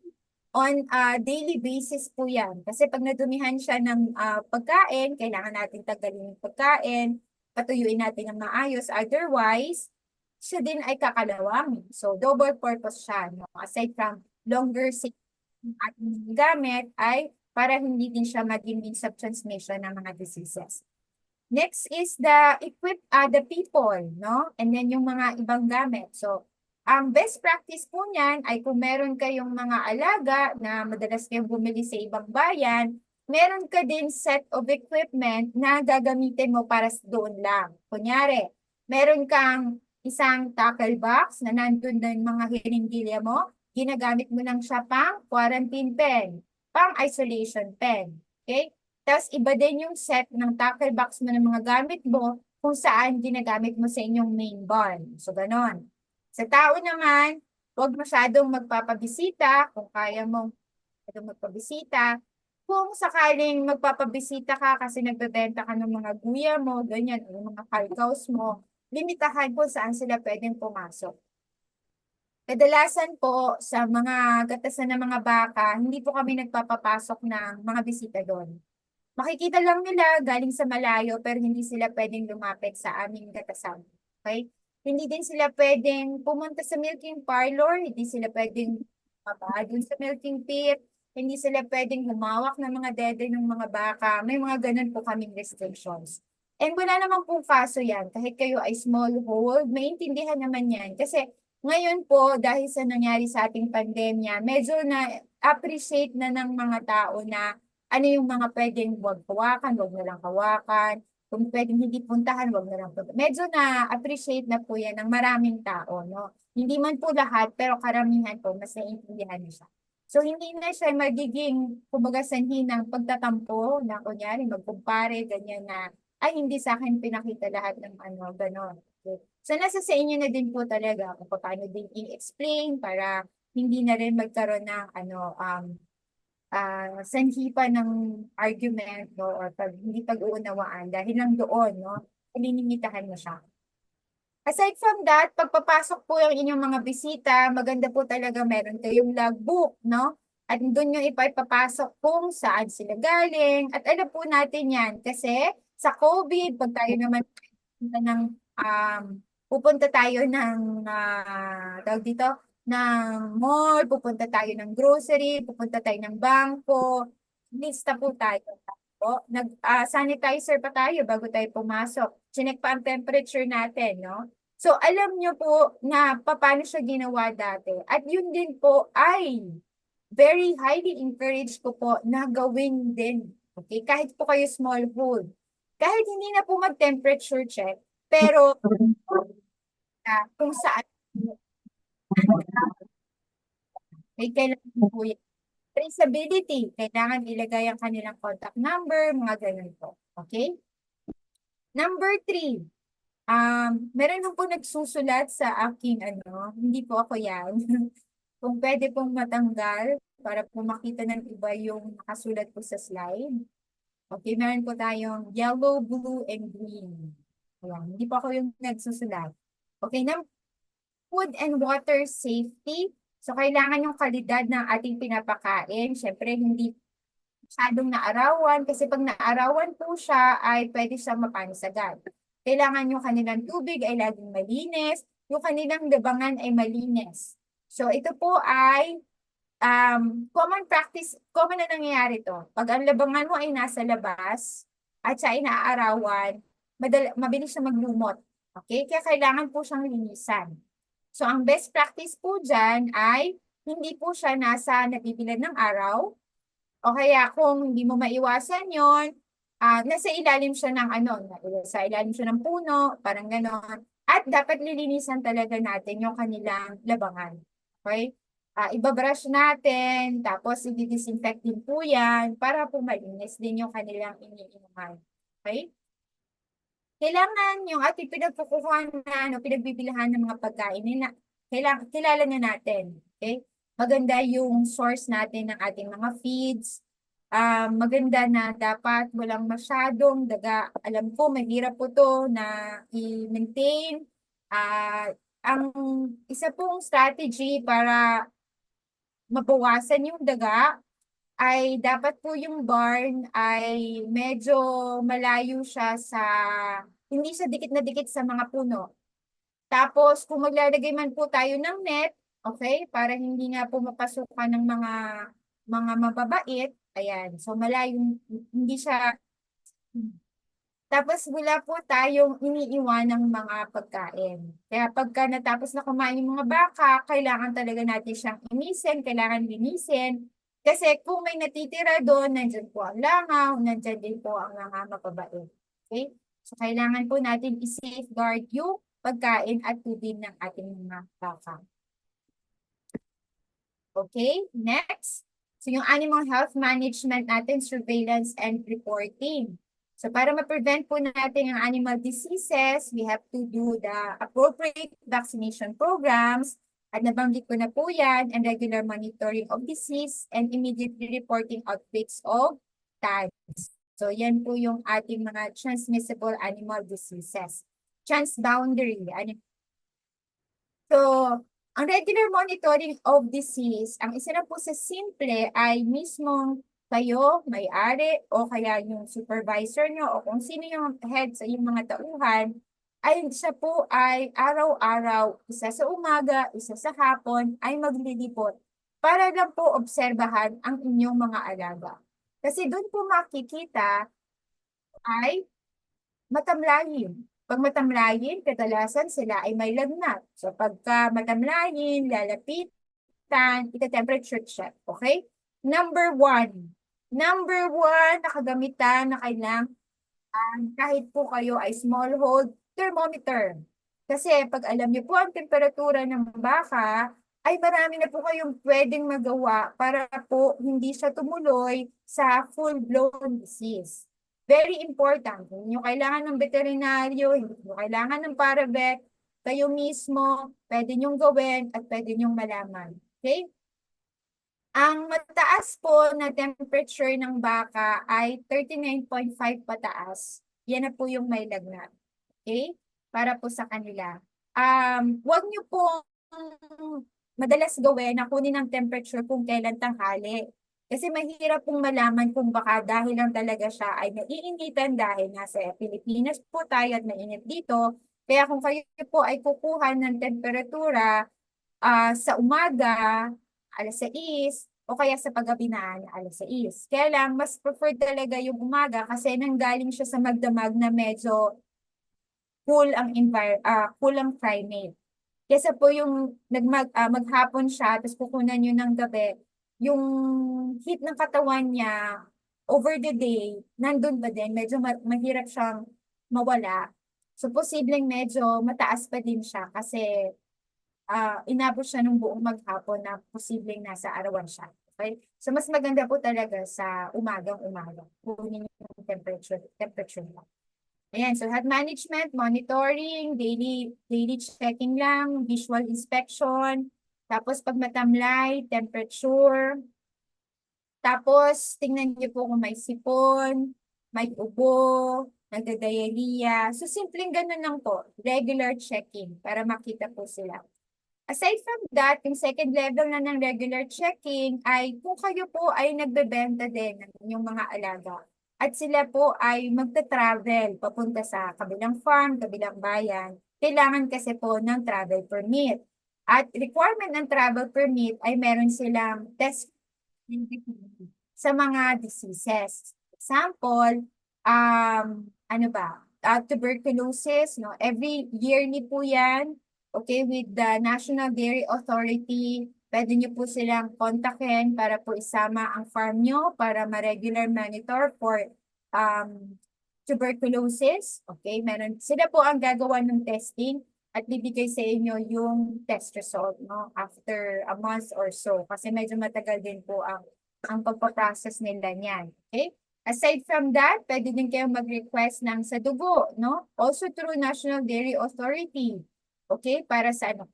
on a daily basis po yan. Kasi pag nadumihan siya ng pagkain, kailangan natin tanggalin yung pagkain, patuyuin natin ng maayos. Otherwise, siya din ay kakalawang. So double purpose siya. No? Aside from longer yung ating gamit ay para hindi din siya maging means of transmission ng mga diseases. Next is the people, no? And then yung mga ibang gamit. So, ang best practice po niyan ay kung meron kayong mga alaga na madalas kayong bumili sa ibang bayan, meron ka din set of equipment na gagamitin mo para doon lang. Kunyari, meron kang isang tackle box na nandun na yung mga hiringgilya mo, ginagamit mo lang siya pang quarantine pen, pang isolation pen. Okay? Tapos iba din yung set ng tackle box mo ng mga gamit mo kung saan ginagamit mo sa inyong main barn. So, ganon. Sa tao naman, huwag masyadong magpapabisita kung kaya mong magpabisita. Kung sakaling magpapabisita ka kasi nagbebenta ka ng mga guya mo, ganyan, o mga carcaos mo, limitahan kung saan sila pwedeng pumasok. Kadalasan po sa mga gatasan ng mga baka, hindi po kami nagpapapasok ng mga bisita doon. Makikita lang nila galing sa malayo pero hindi sila pwedeng lumapit sa aming gatasan. Okay? Hindi din sila pwedeng pumunta sa milking parlor, hindi sila pwedeng dun sa milking pit, hindi sila pwedeng humawak ng mga dede ng mga baka. May mga ganun po kaming restrictions. And wala naman pong kaso yan. Kahit kayo ay smallhold, maintindihan naman yan. Kasi ngayon po, dahil sa nangyari sa ating pandemya, medyo na-appreciate na ng mga tao na ano yung mga pwedeng huwag hawakan, huwag na lang hawakan. Kung pwedeng hindi puntahan, wag na lang punta. Medyo na-appreciate na po yan ng maraming tao, no? Hindi man po lahat, pero karamihan po, mas naiintindihan na siya. So, hindi na siya magiging, kumbaga, sanhi ng pagtatampo na, kunyari, magkumpare, ganyan na, ay, hindi sa akin pinakita lahat ng ano, gano'n. Okay. So, nasa sa inyo na din po talaga kung paano din i-explain para hindi na rin magkaroon ng, ano, sanhi pa ng argument, no, or hindi pag-uunawaan dahil lang doon, no, lilimitahan mo siya. Aside from that, pagpapasok po yung inyong mga bisita, maganda po talaga meron kayong logbook, no? At doon yung ipapasok kung saan sila galing. At alam po natin yan kasi sa COVID, pag tayo naman pupunta tayo ng tawag dito, ng mall, pupunta tayo ng grocery, pupunta tayo ng bangko, lista po tayo. Sanitizer pa tayo bago tayo pumasok. Chinek pa ang temperature natin, no? So, alam nyo po na paano siya ginawa dati. At yun din po ay very highly encouraged ko po na gawin din. Okay? Kahit po kayo small food. Kahit hindi na po mag-temperature check, pero kung saan may kailangan po yan. Traceability, kailangan ilagay ang kanilang contact number, mga ganun po. Okay? Number 3, meron po nagsusulat sa aking hindi po ako yan. Kung pwede pong matanggal para po makita ng iba yung nakasulat po sa slide. Okay, meron po tayong yellow, blue, and green. Ayan, hindi po ako yung nagsusulat. Okay, food and water safety. So, kailangan yung kalidad ng ating pinapakain. Siyempre, hindi masyadong naarawan kasi pag naarawan po siya ay pwede siyang mapanis agad. Kailangan yung kanilang tubig ay laging malinis, yung kanilang labangan ay malinis. So, ito po ay common practice, common na nangyayari to. Pag ang labangan mo ay nasa labas at siya ay naaarawan, mabilis siya maglumot. Okay? Kaya kailangan po siyang linisan. So, ang best practice po dyan ay hindi po siya nasa nabibilad ng araw. O kaya kung hindi mo maiwasan yon, nasa ilalim siya ng sa ilalim siya ng puno, parang gano'n. At dapat lilinisan talaga natin yung kanilang labangan. Okay? Ibabrush natin, tapos i-disinfect din po yan para po malinis din yung kanilang iniinuman. Okay? Kailangan yung ating pinagkukuhan na pinagbibilihan ng mga pagkain nila, kilala na natin. Okay? Maganda yung source natin ng ating mga feeds. Maganda na dapat walang masyadong daga. Alam ko, mahirap po to na i-maintain. Ang isa pong strategy para mabawasan yung daga ay dapat po yung barn ay medyo malayo siya hindi siya dikit na dikit sa mga puno. Tapos, kung maglalagay man po tayo ng net, okay, para hindi nga po mapasukan ng mga mababait, ayan, so malayo, hindi siya, tapos wala po tayong iniiwan ng mga pagkain. Kaya pagka natapos na kumain yung mga baka, kailangan talaga natin siyang kailangan linisin. Kasi kung may natitira doon, nandyan po ang langaw, nandyan din po ang mga mapabait. Okay? So, kailangan po natin i-safeguard yung pagkain at tubig ng ating mga baka. Okay? Next. So, yung animal health management natin, surveillance and reporting. So, para ma-prevent po natin ang animal diseases, we have to do the appropriate vaccination programs. At nabanggit ko na po yan, and regular monitoring of disease and immediately reporting outbreaks of TADs. So, yan po yung ating mga transmissible animal diseases. Transboundary. So, ang regular monitoring of disease, ang isa na po sa simple ay mismong kayo, may-ari, o kaya yung supervisor nyo, o kung sino yung head sa inyong mga tauhan, ay siya po ay araw-araw, isa sa umaga, isa sa hapon, ay maglilipot para lang po obserbahan ang inyong mga alaga. Kasi doon po makikita ay matamlayin. Pag matamlayin, kadalasan sila ay may lagnat. So pagka matamlayin, lalapitan, ita-temperature check. Okay? Number 1 na kagamitan na kailangan kahit po kayo ay smallhold thermometer. Kasi pag alam niyo po ang temperatura ng baka, ay marami na po kayong pwedeng magawa para po hindi siya tumuloy sa full-blown disease. Very important. Hindi nyo kailangan ng veterinaryo, hindi nyo kailangan ng paravet, kayo mismo, pwede nyong gawin at pwede nyong malaman. Okay? Ang mataas po na temperature ng baka ay 39.5 pataas. Yan na po yung may lagnat. Okay? Para po sa kanila. Huwag niyo po madalas gawin na kunin ang temperature kung kailan tanghali. Kasi mahirap pong malaman kung baka dahil lang talaga siya ay naiinitan dahil nasa Pilipinas po tayo at mainit dito. Kaya kung kayo po ay kukuha ng temperatura sa umaga, alas 6, o kaya sa paggabi na alas 6. Kaya lang, mas preferred talaga yung umaga kasi nanggaling siya sa magdamag na medyo cool ang climate. Kesa po yung maghapon siya, tapos kukunan nyo ng gabi, yung heat ng katawan niya over the day, nandun pa din, medyo mahirap siyang mawala. So, posibleng medyo mataas pa din siya kasi inabot siya ng buong maghapon na posibleng nasa arawan siya. Okay? So, mas maganda po talaga sa umagang-umaga. Kunin yung temperature lang. Ayan, so health management, monitoring, daily checking lang, visual inspection, tapos pag matamlay, temperature, tapos tingnan niyo po kung may sipon, may ubo, nagda-diarrhea. So simpleng ganun lang po, regular checking para makita po sila. Aside from that, yung second level na ng regular checking ay kung kayo po ay nagbebenta din ng inyong mga alaga at sila po ay magta-travel papunta sa kabilang farm, kabilang bayan, kailangan kasi po ng travel permit. At requirement ng travel permit ay meron silang test sa mga diseases. Example, ano ba? Tuberculosis, no? Every yearly po yan. Okay, with the National Dairy Authority, pwede nyo po silang kontakin para po isama ang farm nyo para ma-regular monitor for tuberculosis. Okay, meron. Sila po ang gagawa ng testing at bibigay sa inyo yung test result, no? After a month or so. Kasi medyo matagal din po ang pagpaprocess nila niyan. Okay? Aside from that, pwede din kayong mag-request ng sa dugo, no? Also through National Dairy Authority. Okay? Para sa ano?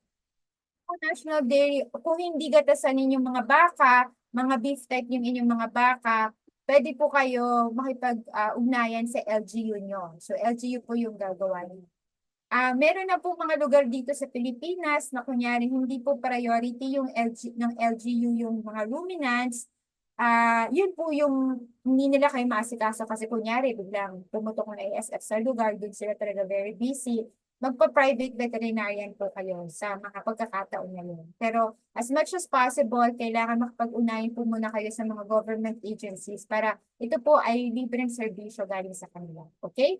National Dairy, kung hindi gatasan ninyong mga baka, mga beef type yung inyong mga baka, pwede po kayo makipag-ugnayan sa LGU nyo. So LGU po yung gagawa niyo. Meron na po mga lugar dito sa Pilipinas na kunyari hindi po priority yung ng LGU yung mga ruminants. Yun po yung hindi nila kayo maasikaso kasi kunyari biglang pumutok ng ASF sa lugar, dun sila talaga very busy. Magpa-private veterinarian po kayo sa mga pagkakataon na yun. Pero as much as possible, kailangan makapag-unayin po muna kayo sa mga government agencies para ito po ay libreng serbisyo galing sa kanila. Okay?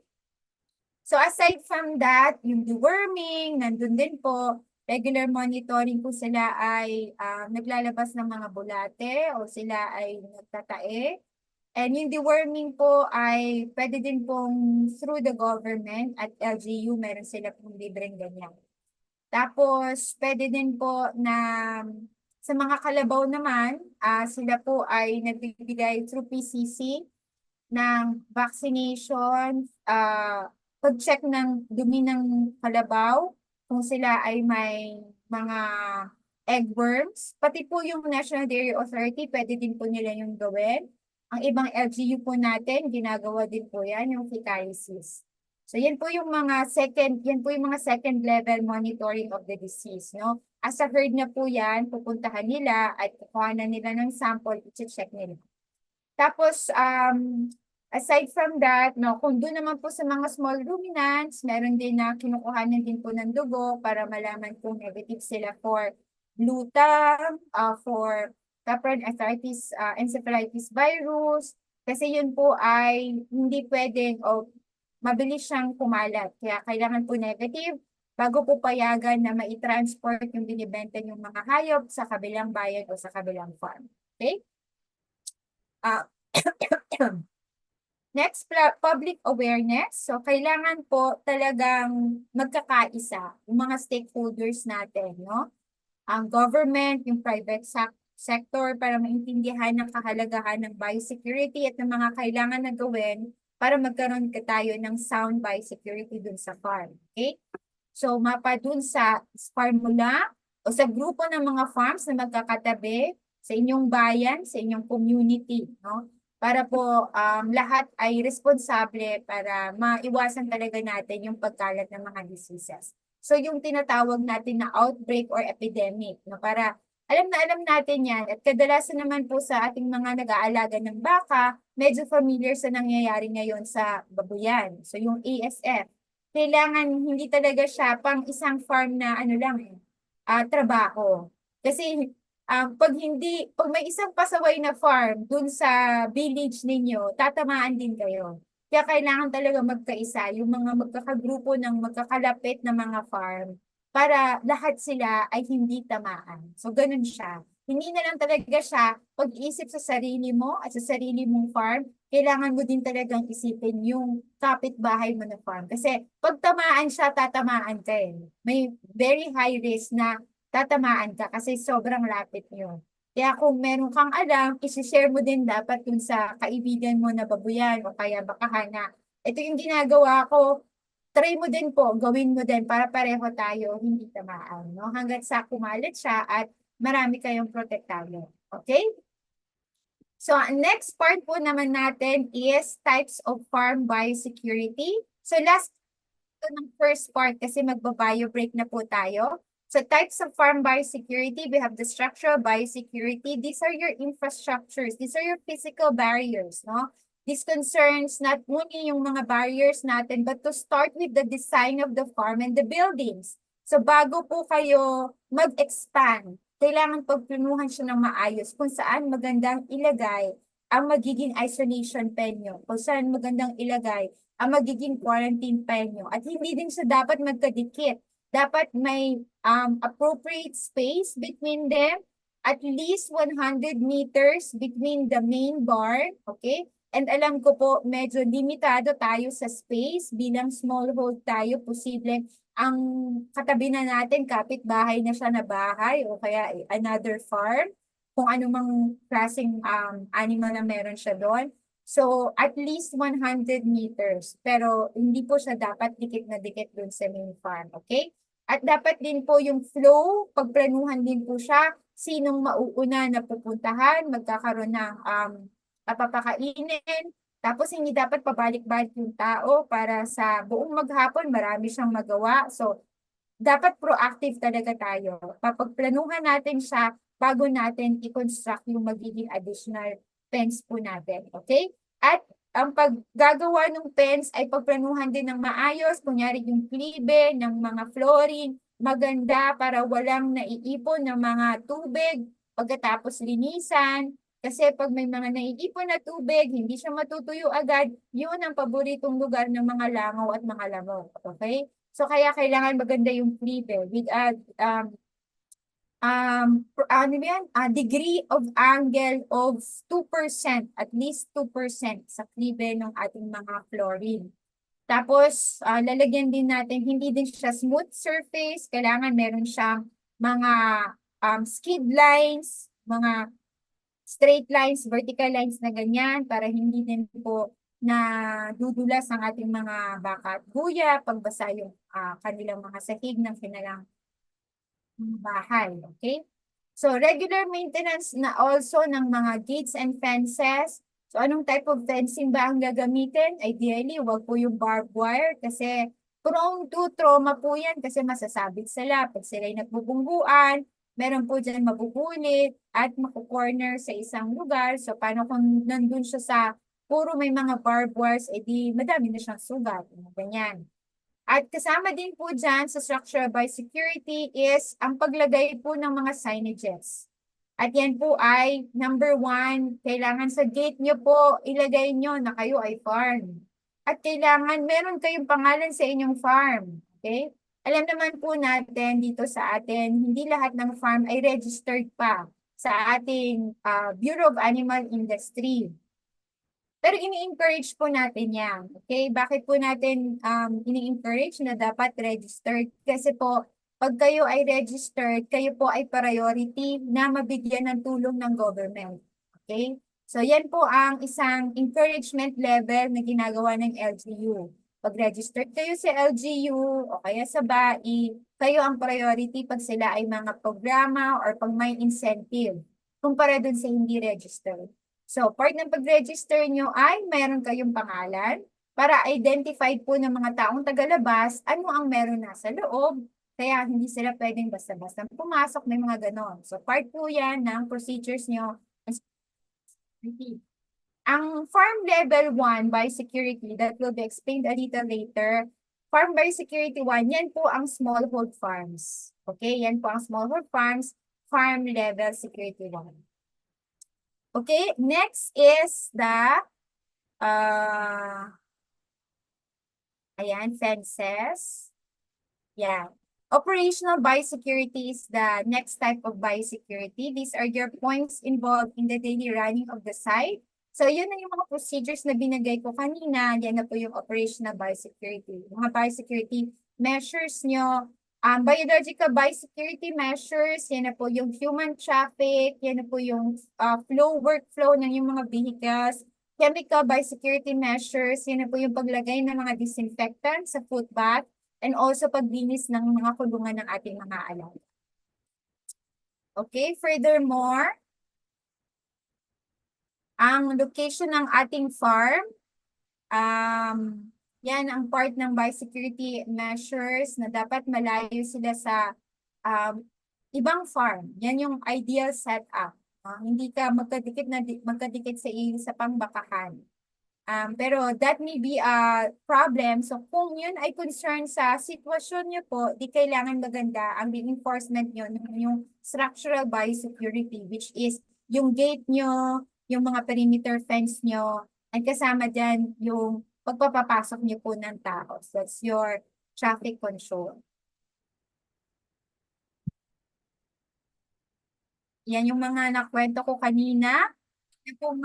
So aside from that, yung deworming, nandun din po, regular monitoring po sila ay naglalabas ng mga bulate o sila ay nagtatae. And yung deworming po ay pwede din pong through the government at LGU, meron sila pong libreng ganyan. Tapos, pwede din po na sa mga kalabaw naman, sila po ay nagbibigay through PCC ng vaccination, pag-check ng dumi ng kalabaw, kung sila ay may mga eggworms. Pati po yung National Dairy Authority, pwede din po nila yung gawin. Ang ibang LGU po natin, ginagawa din po yan, yung fecalysis. So yan po yung mga second level monitoring of the disease, no? As a herd na po yan, pupuntahan nila at kukuha na nila ng sample, i-check nila. Tapos, aside from that, no, kung doon naman po sa mga small ruminants, meron din na kinukuhanan din po ng dugo para malaman kung negative sila for glutam, for Caprine arthritis, encephalitis virus, kasi yun po ay hindi pwedeng o mabilis siyang kumalat. Kaya kailangan po negative bago po payagan na mai-transport yung binibenta yung mga hayop sa kabilang bayan o sa kabilang farm. Okay? Next, public awareness. So, kailangan po talagang magkakaisa yung mga stakeholders natin, no? Ang government, yung private sector para maintindihan ng kahalagahan ng biosecurity at ng mga kailangan na gawin para magkaroon tayo ng sound biosecurity dun sa farm. Okay? So, mapa dun sa farm mula o sa grupo ng mga farms na magkakatabi sa inyong bayan, sa inyong community, no? Para po lahat ay responsable para maiwasan talaga natin yung pagkalat ng mga diseases. So yung tinatawag natin na outbreak or epidemic, no? Para alam na alam natin yan. At kadalasan naman po sa ating mga nag-aalaga ng baka, medyo familiar sa nangyayari ngayon sa babuyan. So yung ASF, kailangan hindi talaga siya pang isang farm na ano lang trabaho. Kasi pag may isang pasaway na farm dun sa village ninyo, tatamaan din kayo. Kaya kailangan talaga magkaisa yung mga magkakagrupo ng magkakalapit na mga farm para lahat sila ay hindi tamaan. So, ganun siya. Hindi na lang talaga siya pag-iisip sa sarili mo at sa sarili mong farm, kailangan mo din talagang isipin yung kapitbahay mo na farm. Kasi pag tamaan siya, tatamaan ka eh. May very high risk na tatamaan ka kasi sobrang lapit yun. Kaya kung meron kang alam, isi-share mo din dapat dun sa kaibigan mo na babuyan o kaya bakahan na ito yung ginagawa ko, try mo din po, gawin mo din para pareho tayo hindi tamaan. No? Hanggat sa kumalit siya at marami kayong protektado. Okay? So, ang next part po naman natin is types of farm biosecurity. So, last ito ng first part kasi magba-bio break na po tayo. So types of farm biosecurity, we have the structural biosecurity. These are your infrastructures. These are your physical barriers, no? This concerns not only yung mga barriers natin, but to start with the design of the farm and the buildings. So bago po kayo mag-expand, kailangan pagplanuhan siya ng maayos kung saan magandang ilagay ang magiging isolation pen nyo, kung saan magandang ilagay ang magiging quarantine pen nyo. At hindi din siya dapat magkadikit. Dapat may appropriate space between them, at least 100 meters between the main barn, okay? And alam ko po, medyo limitado tayo sa space bilang smallhold tayo, posible ang katabi na natin, kapitbahay na siya na bahay o kaya another farm, kung anumang klaseng animal na meron siya doon. So, at least 100 meters. Pero, hindi po siya dapat dikit na dikit dun sa main farm. Okay? At dapat din po yung flow, pagplanuhan din po siya, sinong mauuna na pupuntahan, magkakaroon ng papapakainin. Tapos, hindi dapat pabalik-balik yung tao para sa buong maghapon, marami siyang magawa. So, dapat proactive talaga tayo. Papagplanuhan natin siya bago natin i-construct yung magiging additional fence po natin. Okay? At ang paggagawa ng fence ay pagplanuhan din ng maayos. Kunyari yung klibe ng mga flooring, maganda para walang naiipon ng mga tubig pagkatapos linisan. Kasi pag may mga naiipon na tubig, hindi siya matutuyo agad, yun ang paboritong lugar ng mga langaw at mga lamok. Okay? So kaya kailangan maganda yung klibe with degree of angle of 2%, at least 2% sa klibe ng ating mga flooring. Tapos, lalagyan din natin, hindi din siya smooth surface, kailangan meron siyang mga skid lines, mga straight lines, vertical lines na ganyan, para hindi din po na dudulas ang ating mga baka at guya, pagbasa yung kanilang mga sahig ng kanilang bahay. Okay? So, regular maintenance na also ng mga gates and fences. So, anong type of fencing ba ang gagamitin? Ideally, wag po yung barbed wire kasi prone to trauma po yan kasi masasabit sila pag sila'y nagbubungguan. Meron po dyan mabubulit at makukorner sa isang lugar. So, paano kung nandun siya sa puro may mga barbed wires, edi madami na siyang sugat. Ganyan. At kasama din po dyan sa structural biosecurity is ang paglagay po ng mga signages. At yan po ay, number 1, kailangan sa gate nyo po, ilagay nyo na kayo ay farm. At kailangan meron kayong pangalan sa inyong farm. Okay? Alam naman po natin dito sa atin, hindi lahat ng farm ay registered pa sa ating Bureau of Animal Industry. Pero ini-encourage po natin yan. Okay? Bakit po natin ini-encourage na dapat registered? Kasi po, pag kayo ay registered, kayo po ay priority na mabigyan ng tulong ng government. Okay? So, yan po ang isang encouragement level na ginagawa ng LGU. Pag registered kayo sa LGU o kaya sa BAI, kayo ang priority pag sila ay mga programa or pag may incentive kumpara dun sa hindi registered. So, part ng pag-register nyo ay mayroon kayong pangalan para identified po ng mga taong tagalabas ano ang meron nasa loob. Kaya hindi sila pwedeng basta-basta pumasok, may mga ganon. So, part po yan ng procedures nyo. Ang farm level 1 by security that will be explained a little later. Farm by security 1, yan po ang smallhold farms. Okay, yan po ang smallhold farms, farm level security 1. Okay, next is the ayan, fences. Yeah. Operational biosecurity is the next type of biosecurity. These are your points involved in the daily running of the site. So, yun na yung mga procedures na binigay ko kanina. Yan na po yung operational biosecurity. Mga biosecurity measures nyo. Biological biosecurity measures, yan na po yung human traffic, yan na po yung workflow ng yung mga vehicles. Chemical biosecurity measures, yan na po yung paglagay ng mga disinfectant sa footbath and also paglinis ng mga kulungan ng ating mga alaga. Okay, furthermore, ang location ng ating farm, yan ang part ng biosecurity measures na dapat malayo sila sa ibang farm. Yan yung ideal setup. Hindi ka magkadikit sa pangbakahan. Pero that may be a problem. So kung yun ay concern sa sitwasyon nyo po, di kailangan maganda ang reinforcement nyo yung structural biosecurity, which is yung gate nyo, yung mga perimeter fence nyo, at kasama dyan yung pagpapapasok nyo po ng tao. So that's your traffic control. Yan yung mga nakwento ko kanina. Kung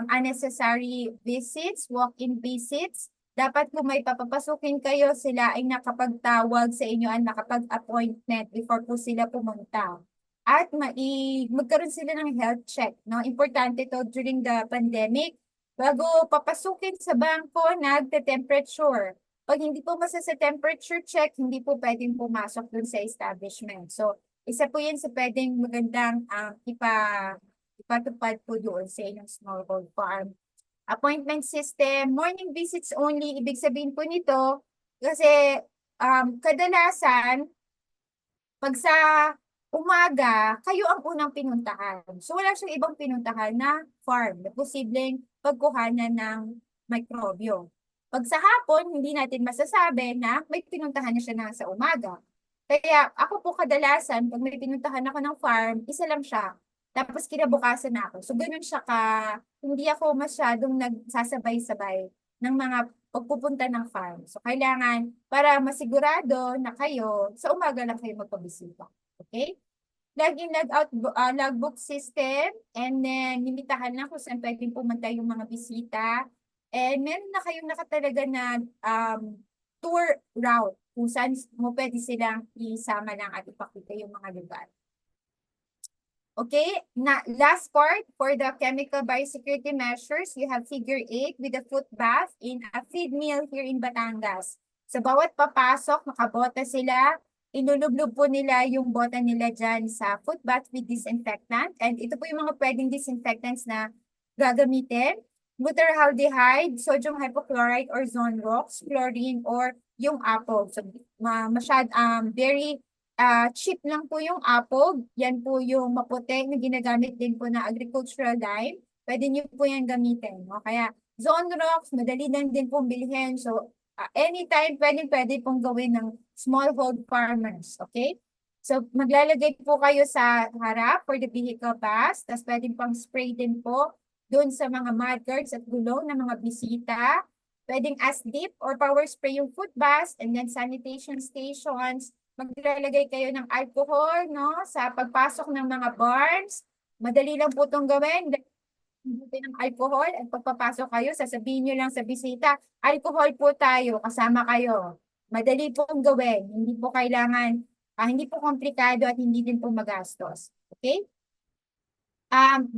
unnecessary visits, walk-in visits, dapat kung may papapasukin kayo, sila ay nakapagtawag sa inyo at nakapag-appointment before po sila pumunta. At magkaroon sila ng health check. No? Importante to during the pandemic. Bago papasukin sa bangko, nagte-temperature. Pag hindi po sa temperature check, hindi po pwedeng pumasok dun sa establishment. So, isa po yan sa pwedeng magandang ipatupad po doon sa inyong smallhold farm. Appointment system, morning visits only, ibig sabihin po nito, kasi kadalasan, pag sa umaga, kayo ang unang pinuntahan. So wala siyang ibang pinuntahan na farm na posibleng pagkuhanan ng mikrobyo. Pag sa hapon, hindi natin masasabi na may pinuntahan na siya na sa umaga. Kaya ako po kadalasan, pag may pinuntahan ako ng farm, isa lang siya. Tapos kinabukasan na ako. So, ganun siya hindi ako masyadong nagsasabay-sabay ng mga pagpupunta ng farm. So, kailangan, para masigurado na kayo, sa umaga lang kayo magpabisita. Okay? Login, log-out, logbook system, and then limitahan lang kung saan pwedeng pumunta yung mga bisita. And meron na kayong nakatalaga na tour route kung saan mo pwede silang isama lang at ipakita yung mga lugar. Okay, last part for the chemical biosecurity measures, you have figure 8 with the foot bath in a feed mill here in Batangas. So bawat papasok, nakabota sila, inulublob po nila yung bota nila dyan sa foot bath with disinfectant. And ito po yung mga pwedeng disinfectants na gagamitin. Butyraldehyde, sodium hypochlorite or Zonrox, chlorine, or yung apple. So very cheap lang po yung apog. Yan po yung maputi na ginagamit din po na agricultural dye. Pwede nyo po yan gamitin. No? Kaya Zonrox, madali lang din pong bilhin. So, anytime, pwede pong gawin ng smallhold farmers. Okay? So, maglalagay po kayo sa harap for the vehicle pass. Tapos pwede pong spray din po doon sa mga mudguards at gulong ng mga bisita. Pwedeng as dip or power spray yung foot baths and then sanitation stations. Maglalagay kayo ng alcohol, no? Sa pagpasok ng mga barns. Madali lang po itong gawin. buti ng alcohol at pagpapasok kayo, sasabihin nyo lang sa bisita, alcohol po tayo, kasama kayo. Madali pong gawin, hindi po kailangan, hindi po komplikado at hindi din po magastos. Okay?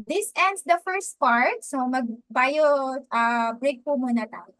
This ends the first part. So mag-bio break po muna tayo.